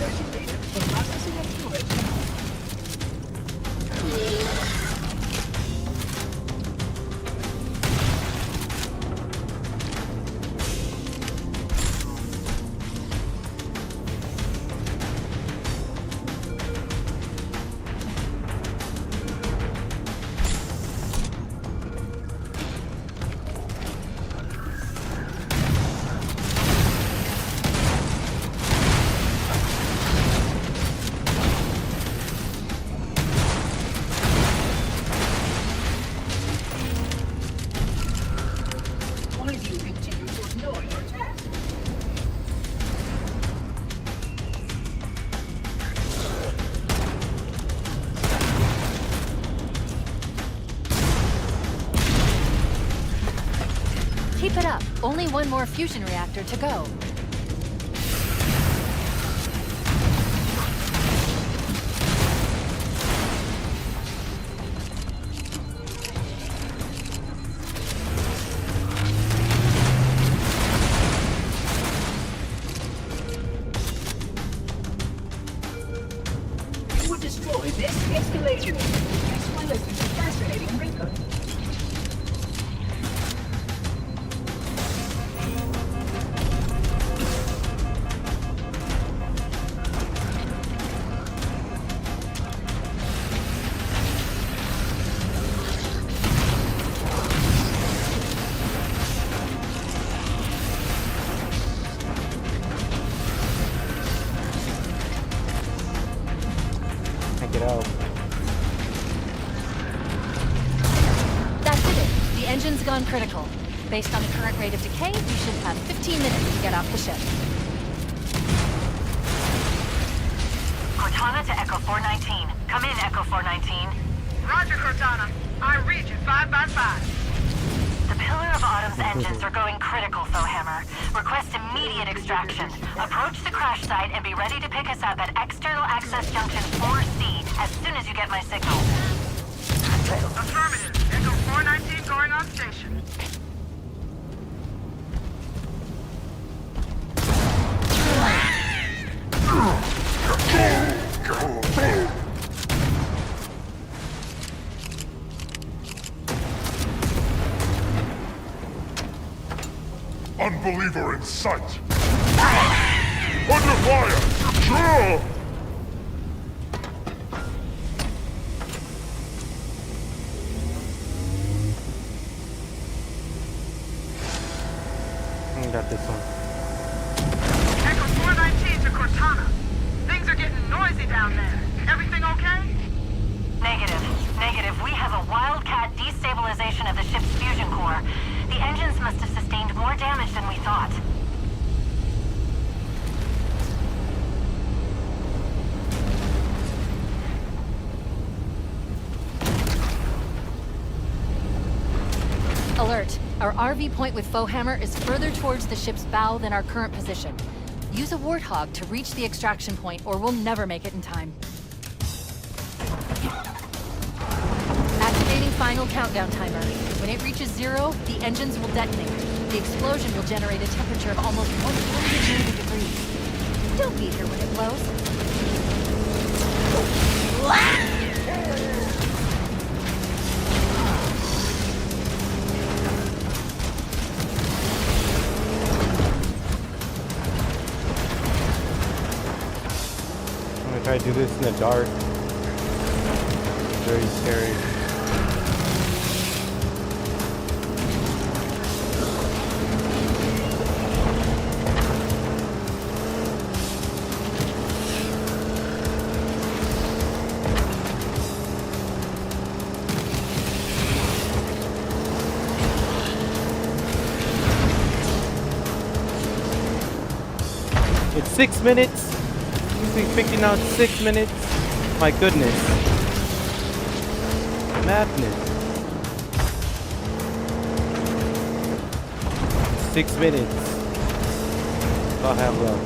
Searching data for processing and storage. Why do you continue to ignore your task? Keep it up. Only one more fusion reactor to go. You would destroy this escalator, as well as this fascinating record. Can't get out. That's it. The engine's gone critical. Based on the current rate of decay, you should have 15 minutes to get off the ship. Cortana to Echo 419. Come in, Echo 419. Roger, Cortana. I read you 5 by 5. The Pillar of Autumn's engines are going critical, Hammer. Request immediate extraction. Approach the crash site and be ready to pick us up at External Access Junction 4C as soon as you get my signal. Affirmative. Echo 419 going on station. Unbeliever in sight! Under fire! Sure! I got this one. Echo 419 to Cortana. Things are getting noisy down there. we have a wildcat destabilization of the ship's fusion core. The engines must have sustained more damage than we thought. Alert. Our RV point with Foehammer is further towards the ship's bow than our current position. Use a Warthog to reach the extraction point, or we'll never make it in time. Activating final countdown timer. When it reaches 0, the engines will detonate. The explosion will generate a temperature of almost 180 degrees. Don't be here when it blows. I'm gonna try to do this in the dark. It's very scary. It's 6 minutes. You've been picking out 6 minutes. My goodness. Madness. 6 minutes. I'll have love.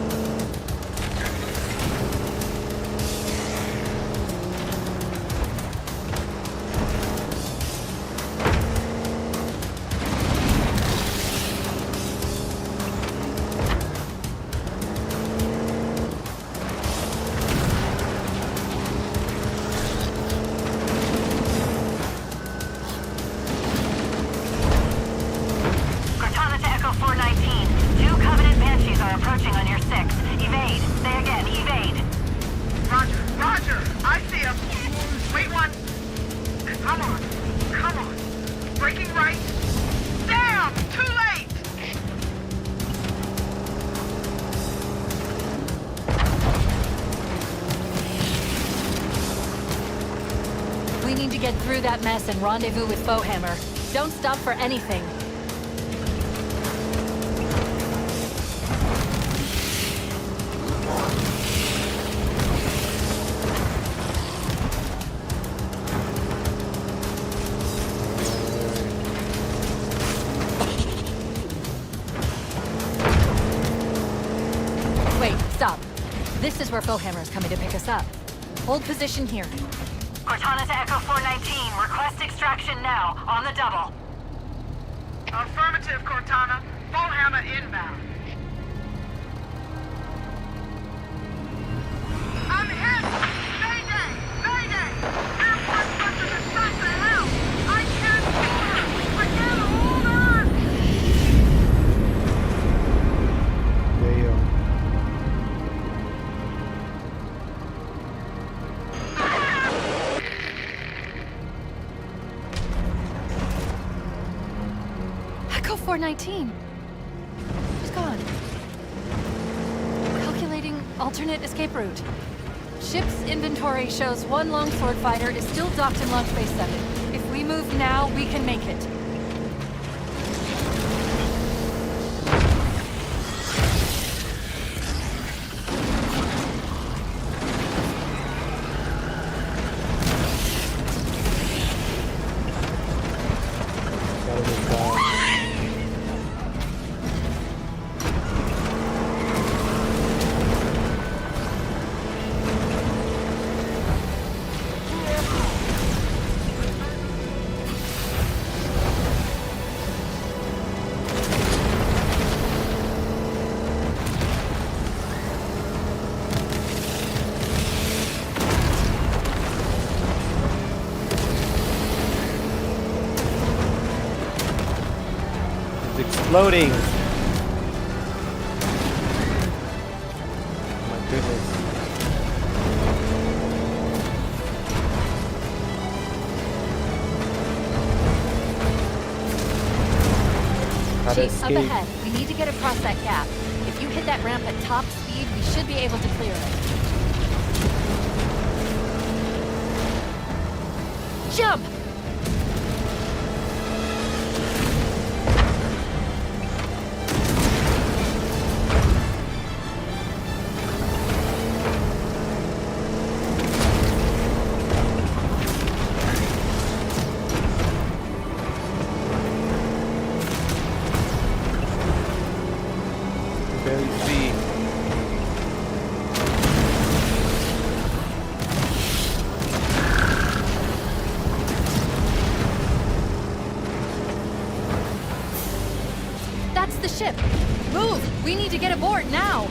Cortana to Echo 419. 2 Covenant Banshees are approaching on your 6. Evade. Say again, evade. Roger, roger. I see him. Wait one. Come on. Come on. Breaking right. Damn! Too late! We need to get through that mess and rendezvous with Foehammer. Don't stop for anything. Wait, stop. This is where Foehammer is coming to pick us up. Hold position here. Cortana to Echo 419. Request extraction now. On the double. Affirmative, Cortana. Foehammer inbound. I'm hit! Mayday! Mayday! Airport buses are shot to hell! I can't hold her! I can't hold on! Damn. Echo 419. She's gone. Calculating alternate escape route. Ship's inventory shows 1 longsword fighter is still docked in Launch Base 7. If we move now, we can make it. Gotta get back. It's exploding. My goodness. How to Chief, up escape. ahead. We need to get across that gap. If you hit that ramp at top speed, we should be able to clear it. Jump! We need to get aboard now!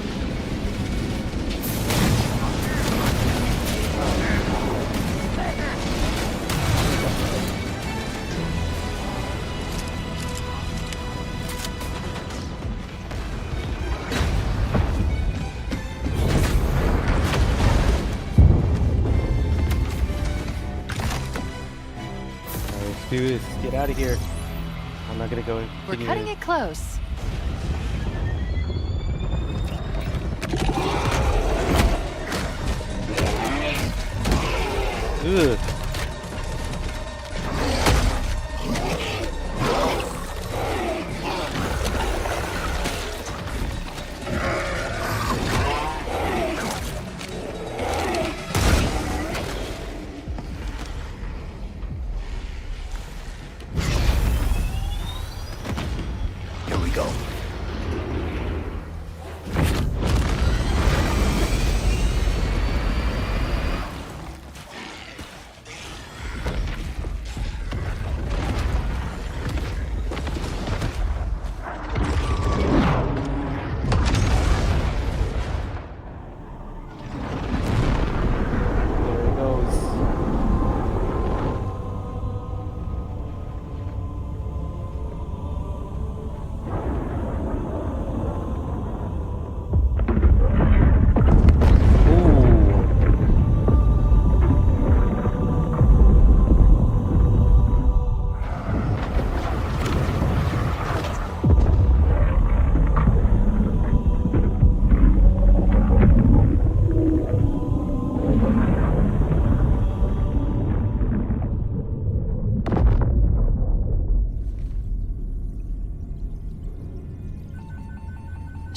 Let's do this. Get out of here. I'm not gonna go. We're cutting it close. Ugh. Here we go. There it goes.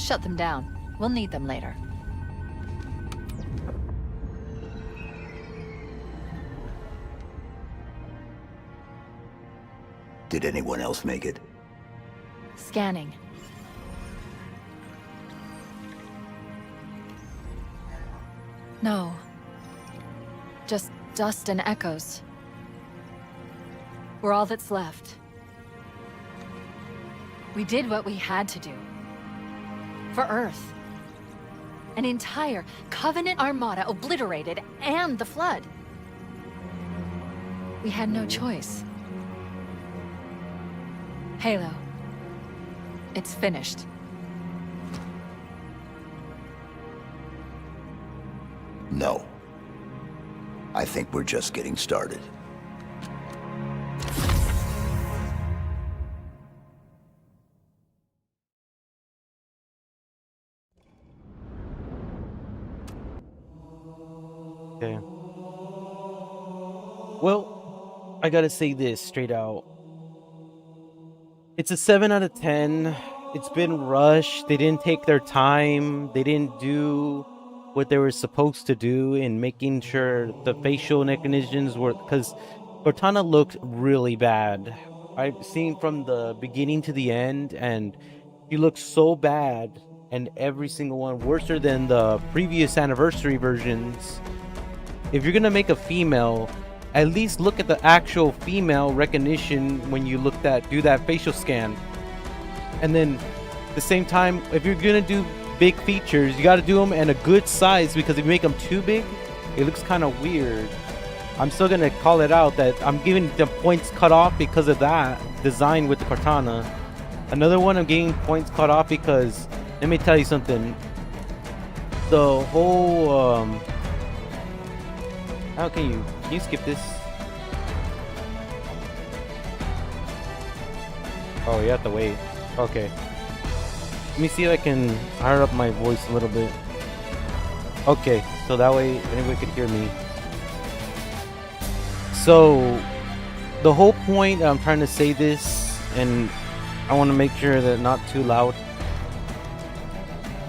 Shut them down. We'll need them later. Did anyone else make it? Scanning. No. Just dust and echoes. We're all that's left. We did what we had to do. For Earth. An entire Covenant armada obliterated, and the Flood. We had no choice. Halo. It's finished. No. I think we're just getting started. Okay. Well, I gotta say this straight out. It's a 7 out of 10. It's been rushed. They didn't take their time. They didn't do what they were supposed to do in making sure the facial recognitions were, because Cortana looked really bad. I've seen from the beginning to the end, and she looks so bad, and every single one worse than the previous anniversary versions. If you're gonna make a female, at least look at the actual female recognition when you do that facial scan. And then at the same time, if you're gonna do big features, you gotta do them in a good size, because if you make them too big, it looks kind of weird. I'm still gonna call it out that I'm giving the points cut off because of that design with the Cortana. Another one I'm getting points cut off because, let me tell you something. The whole how can you skip this? Oh, you have to wait. Okay. Let me see if I can higher up my voice a little bit. Okay, so that way anybody could hear me. So, the whole point I'm trying to say this, and I want to make sure that not too loud.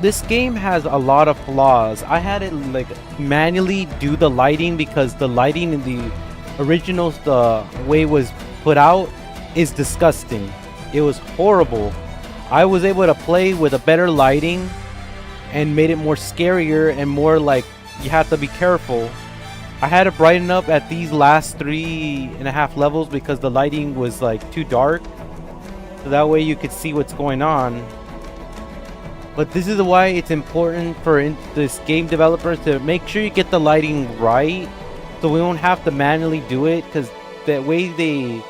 This game has a lot of flaws. I had it like manually do the lighting because the lighting in the originals, the way it was put out, is disgusting. It was horrible. I was able to play with a better lighting and made it more scarier and more like you have to be careful. I had to brighten up at these last 3.5 levels because the lighting was like too dark. So that way you could see what's going on. But this is why it's important for this game developers to make sure you get the lighting right, so we won't have to manually do it. Because the way they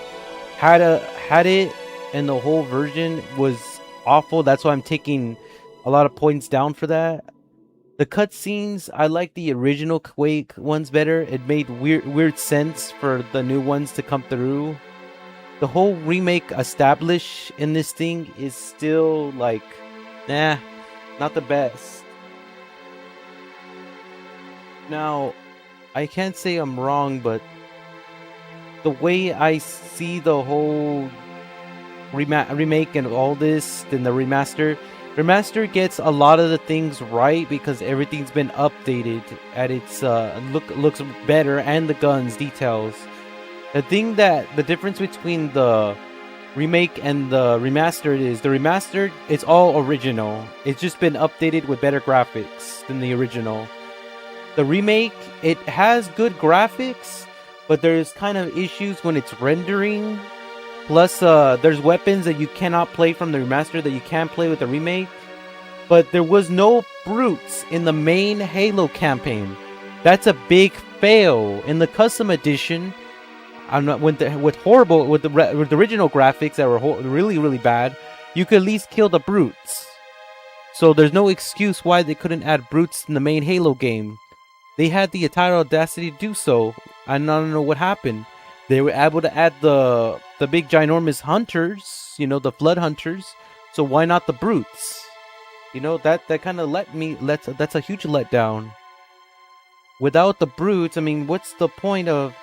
had it and the whole version was awful. That's why I'm taking a lot of points down for that. The cutscenes, I like the original Quake ones better. It made weird sense for the new ones to come through. The whole remake establish in this thing is still like, nah, not the best. Now, I can't say I'm wrong, but the way I see the whole remake and all this, then the remaster gets a lot of the things right because everything's been updated at its looks better, and the guns details. The difference between the remake and the remastered is the remastered, it's all original. It's just been updated with better graphics than the original. The remake, it has good graphics, but there's kind of issues when it's rendering. Plus, there's weapons that you cannot play from the remaster that you can play with the remake. But there was no brutes in the main Halo campaign. That's a big fail. In the custom edition, with the original graphics that were really bad, you could at least kill the brutes. So there's no excuse why they couldn't add brutes in the main Halo game. They had the entire audacity to do so. I don't know what happened. They were able to add the big ginormous hunters, you know, the flood hunters. So why not the brutes? You know, that kind of that's a huge letdown. Without the brutes, I mean, what's the point of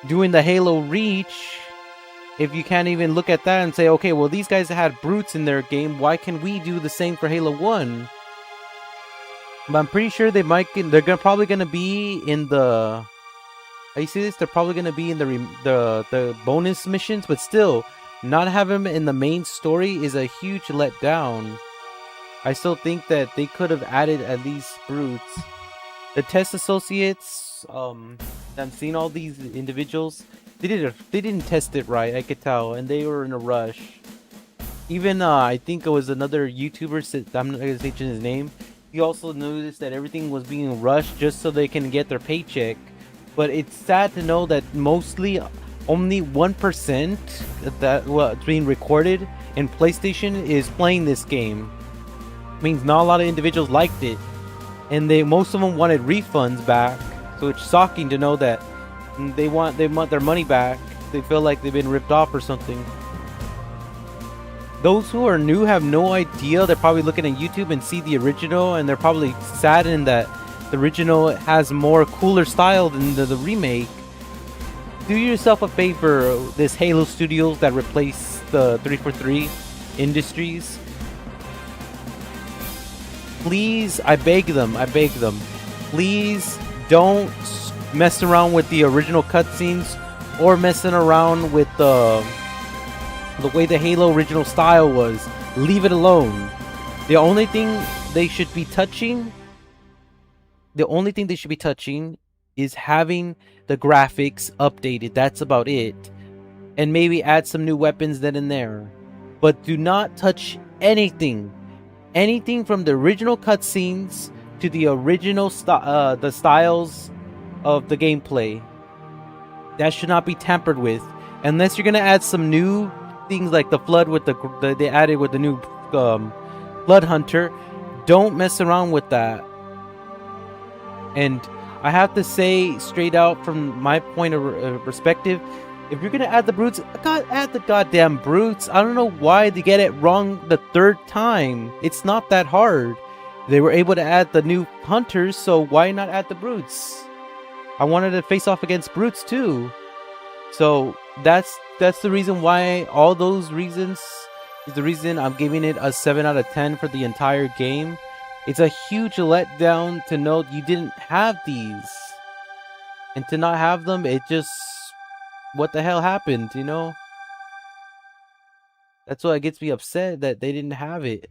doing the Halo Reach if you can't even look at that and say, okay, well, these guys had brutes in their game, why can we do the same for Halo 1? But I'm pretty sure they're probably gonna be in the. You see this? They're probably gonna be in the bonus missions, but still, not having them in the main story is a huge letdown. I still think that they could have added at least brutes. The test associates, I'm seeing all these individuals. They didn't test it right. I could tell, and they were in a rush. Even I think it was another YouTuber. I'm not gonna say his name. He also noticed that everything was being rushed just so they can get their paycheck. But it's sad to know that mostly only 1% that what's being recorded in PlayStation is playing this game. It means not a lot of individuals liked it, and most of them wanted refunds back. So it's shocking to know that they want their money back. They feel like they've been ripped off or something. Those who are new have no idea. They're probably looking at YouTube and see the original, and they're probably saddened that the original has more cooler style than the remake. Do yourself a favor, this Halo Studios that replaced the 343 Industries. Please, I beg them, please don't mess around with the original cutscenes or messing around with the way the Halo original style was. Leave it alone. The only thing they should be touching is having the graphics updated. That's about it. And maybe add some new weapons then and there. But do not touch anything from the original cutscenes to the original the styles of the gameplay. That should not be tampered with, unless you're gonna add some new things like the flood with they added with the new flood hunter. Don't mess around with that. And I have to say straight out from my point of perspective, if you're gonna add the brutes, add the goddamn brutes. I don't know why they get it wrong the third time. It's not that hard. They were able to add the new hunters, so why not add the brutes? I wanted to face off against brutes too. So that's the reason why. All those reasons is the reason I'm giving it a 7 out of 10 for the entire game. It's a huge letdown to know you didn't have these. And to not have them, it just... what the hell happened, you know? That's what gets me upset, that they didn't have it.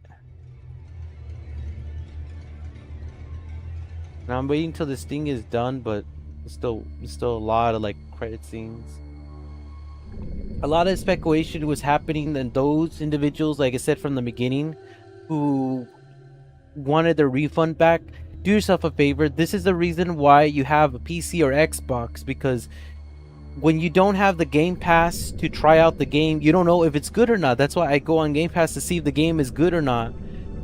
Now I'm waiting till this thing is done, but there's still a lot of like credit scenes. A lot of speculation was happening, and those individuals, like I said from the beginning, who wanted their refund back, do yourself a favor. This is the reason why you have a PC or Xbox, because when you don't have the Game Pass to try out the game, you don't know if it's good or not. That's why I go on Game Pass to see if the game is good or not.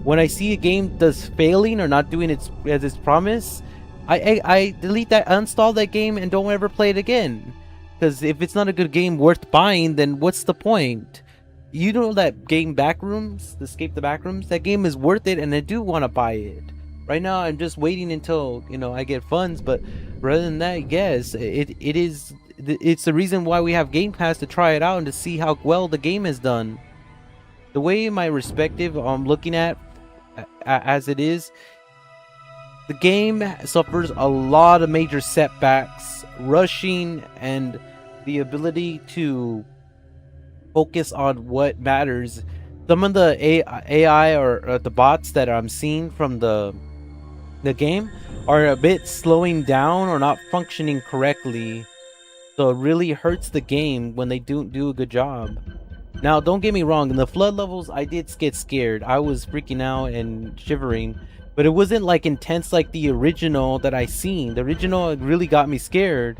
When I see a game does failing or not doing its as its promise, I delete that, uninstall that game, and don't ever play it again. Because if it's not a good game worth buying, then what's the point? You know that game Backrooms, Escape the Backrooms? That game is worth it, and I do want to buy it. Right now, I'm just waiting until, you know, I get funds. But rather than that, yes, it's the reason why we have Game Pass, to try it out and to see how well the game is done. The way my respective looking at as it is, the game suffers a lot of major setbacks, rushing, and the ability to focus on what matters. Some of the AI or the bots that I'm seeing from the game are a bit slowing down or not functioning correctly. So it really hurts the game when they don't do a good job. Now, don't get me wrong, in the flood levels, I did get scared. I was freaking out and shivering, but it wasn't like intense like the original that I seen. The original really got me scared,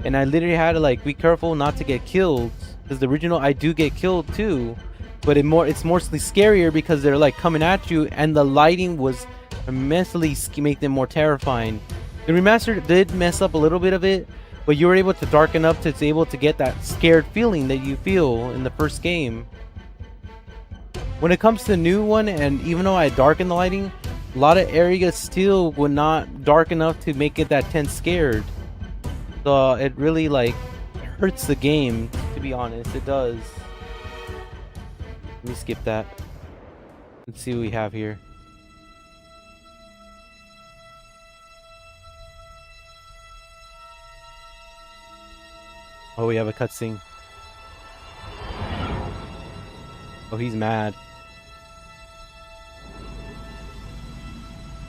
and I literally had to like be careful not to get killed, because the original I do get killed too. But it's mostly scarier because they're like coming at you, and the lighting was immensely make them more terrifying. The remaster did mess up a little bit of it, but you were able to darken up to be able to get that scared feeling that you feel in the first game. When it comes to the new one, and even though I darkened the lighting, a lot of areas still would not dark enough to make it that tense scared. So it really like hurts the game, to be honest. It does. Let me skip that. Let's see what we have here. Oh, we have a cutscene. Oh, he's mad.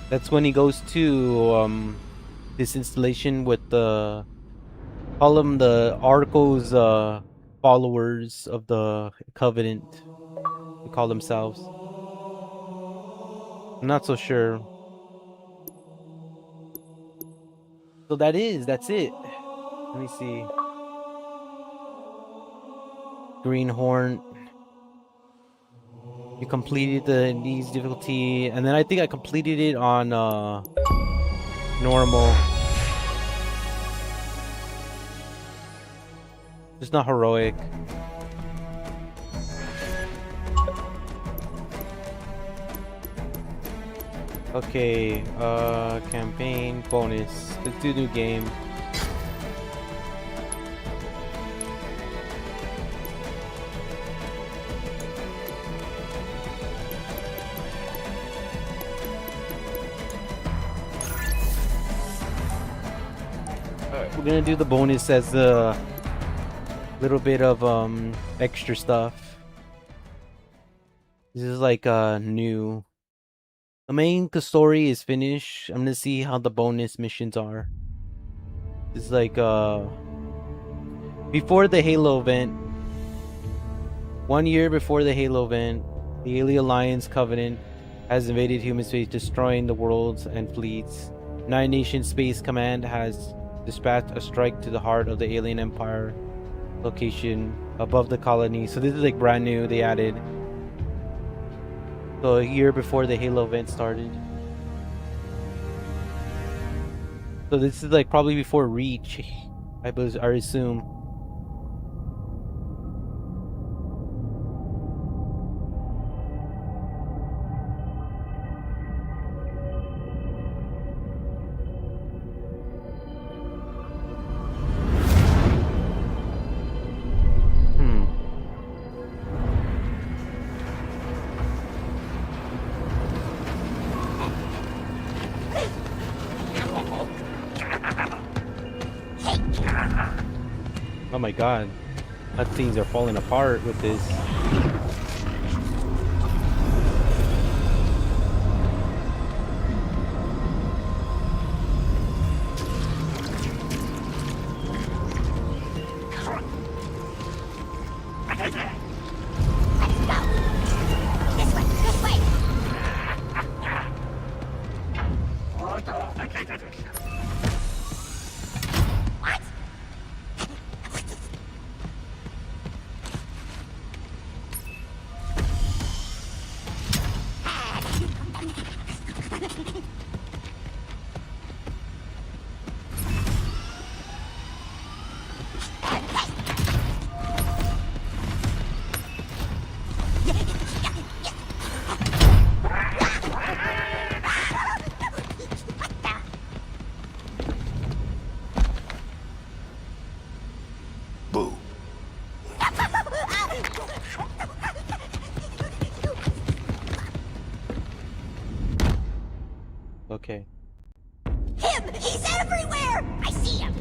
That's when he goes to this installation with the, call them the Arco's followers of the Covenant. They call themselves. I'm not so sure. So that's it. Let me see. Greenhorn. You completed the these difficulty, and then I think I completed it on normal. Just not heroic. Okay, campaign bonus. Let's do new game. We're gonna do the bonus as a little bit of extra stuff. This is like new. The main story is finished. I'm gonna see how the bonus missions are. This is like before the Halo event. 1 year before the Halo event, the Alien Alliance Covenant has invaded human space, destroying the worlds and fleets. Nine Nation Space Command has dispatched a strike to the heart of the alien empire location above the colony. So this is like brand new, they added. So a year before the Halo event started. So this is like probably before Reach, I assume. Oh my god, cutscenes are falling apart with this. Okay. Him! He's everywhere! I see him!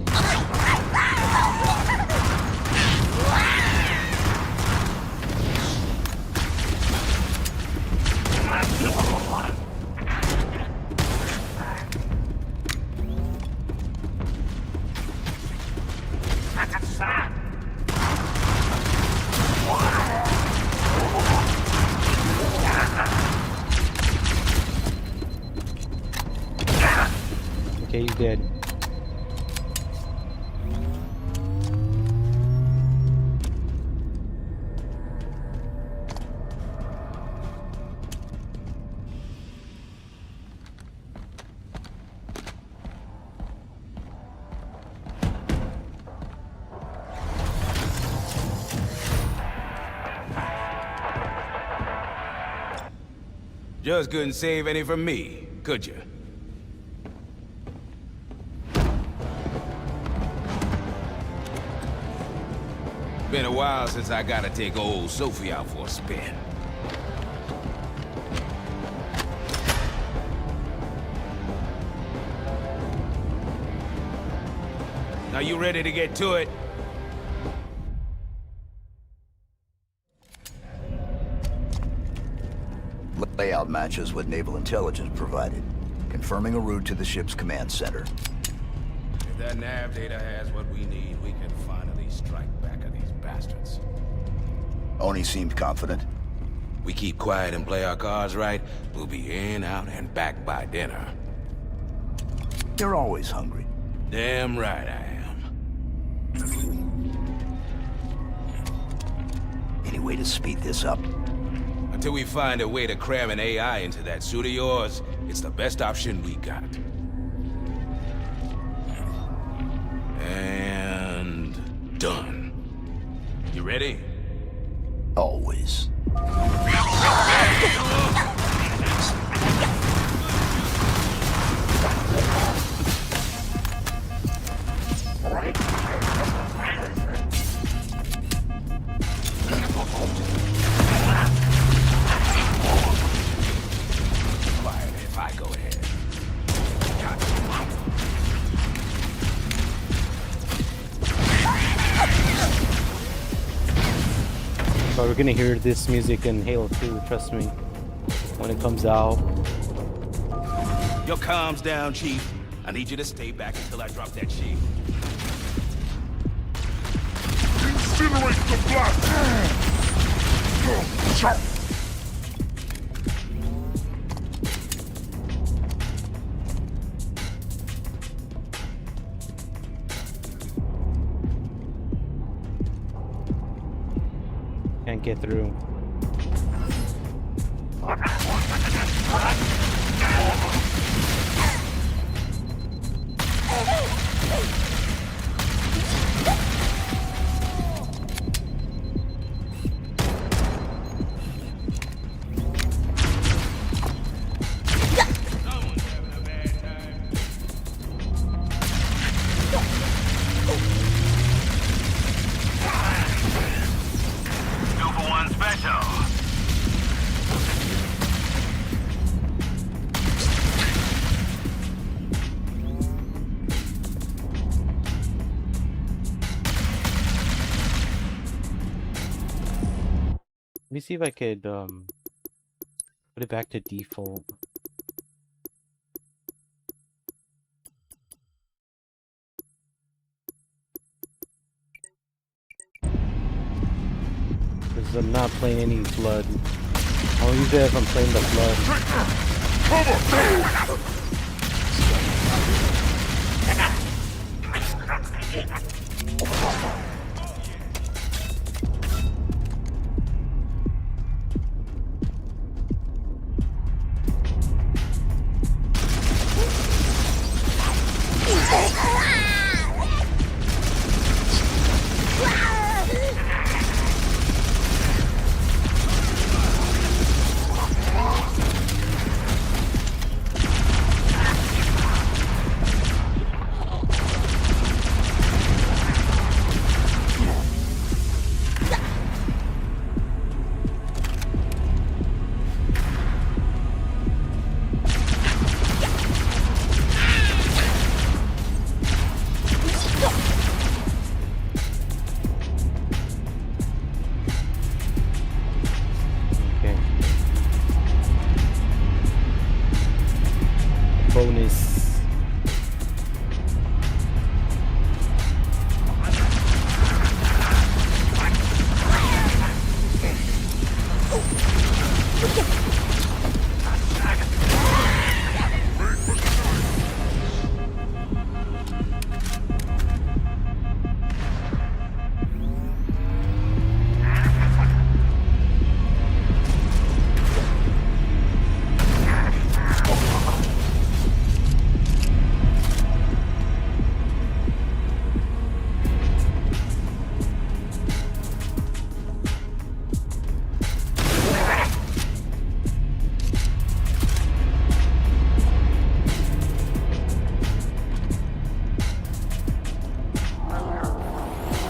Okay, he's dead. Just couldn't save any from me, could you? Been a while since I gotta take old Sophie out for a spin. Now you ready to get to it? Layout matches what Naval Intelligence provided, confirming a route to the ship's command center. If that nav data has what we need, we can finally strike back at these bastards. Oni seemed confident. We keep quiet and play our cards right, we'll be in, out, and back by dinner. You're always hungry. Damn right I am. Any way to speed this up? Until we find a way to cram an AI into that suit of yours, it's the best option we got. And done. You ready? Always. Quiet if I go ahead. But we're gonna hear this music in Halo 2, trust me. When it comes out. Your calm's down, Chief. I need you to stay back until I drop that shield. Incinerate the blast! Chop! Can't get through. Someone's having a bad time. 2-for-1 special. Let me see if I could put it back to default. Because I'm not playing any flood. I'll use it if I'm playing the flood.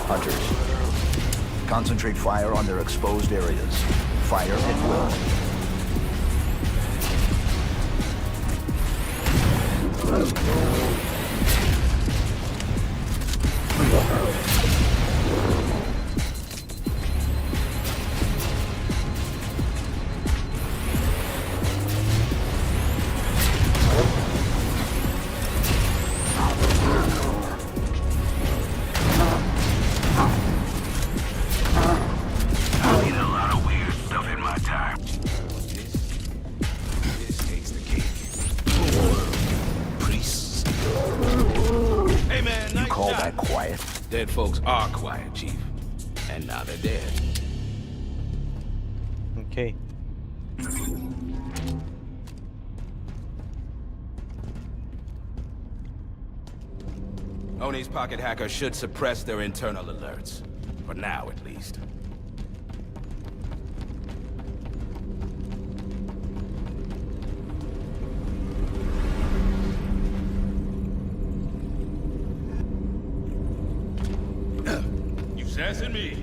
Hunters, concentrate fire on their exposed areas. Fire at will. Dead folks are quiet, Chief. And now they're dead. Okay. Oni's pocket hacker should suppress their internal alerts. For now, at least. Sassing me.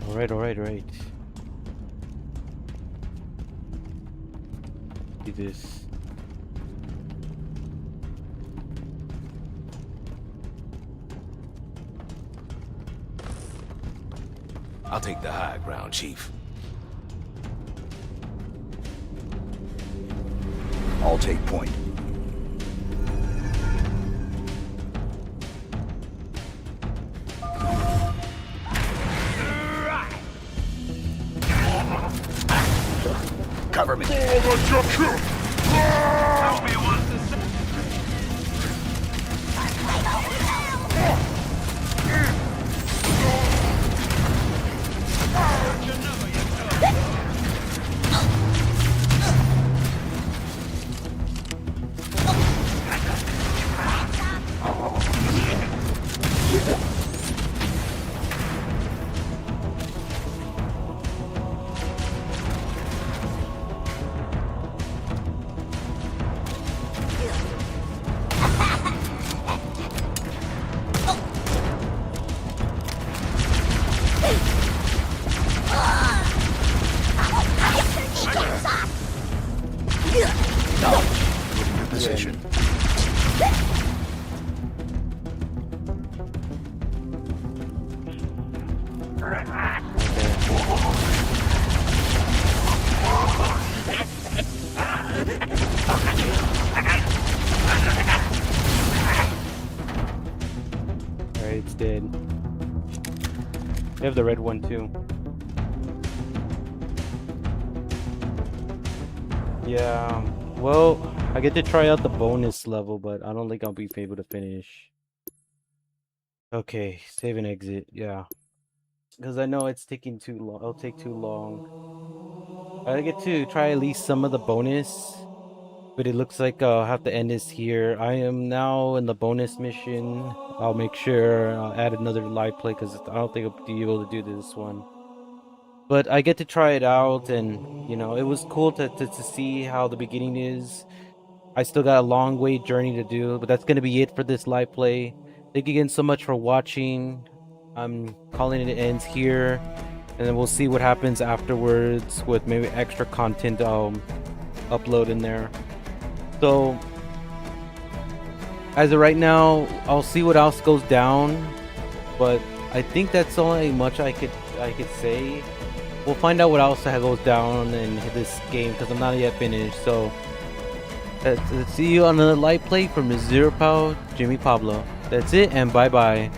All right. Do this. I'll take the high ground, Chief. I'll take point. Cover me. Position. Alright, it's dead. They have the red one too. Yeah, well, I get to try out the bonus level, but I don't think I'll be able to finish. Okay, save and exit, yeah. Because I know it's taking too long. It'll take too long. I get to try at least some of the bonus, but it looks like I'll have to end this here. I am now in the bonus mission. I'll make sure I'll add another live play because I don't think I'll be able to do this one. But I get to try it out, and you know, it was cool to see how the beginning is. I still got a long way journey to do, but that's gonna be it for this live play. Thank you again so much for watching. I'm calling it ends here, and then we'll see what happens afterwards with maybe extra content I'll upload in there. So as of right now, I'll see what else goes down, but I think that's only much I could say. We'll find out what else goes down in this game because I'm not yet finished. So let's see you on another live play from Zero Pow Jimmy Pablo. That's it, and bye bye.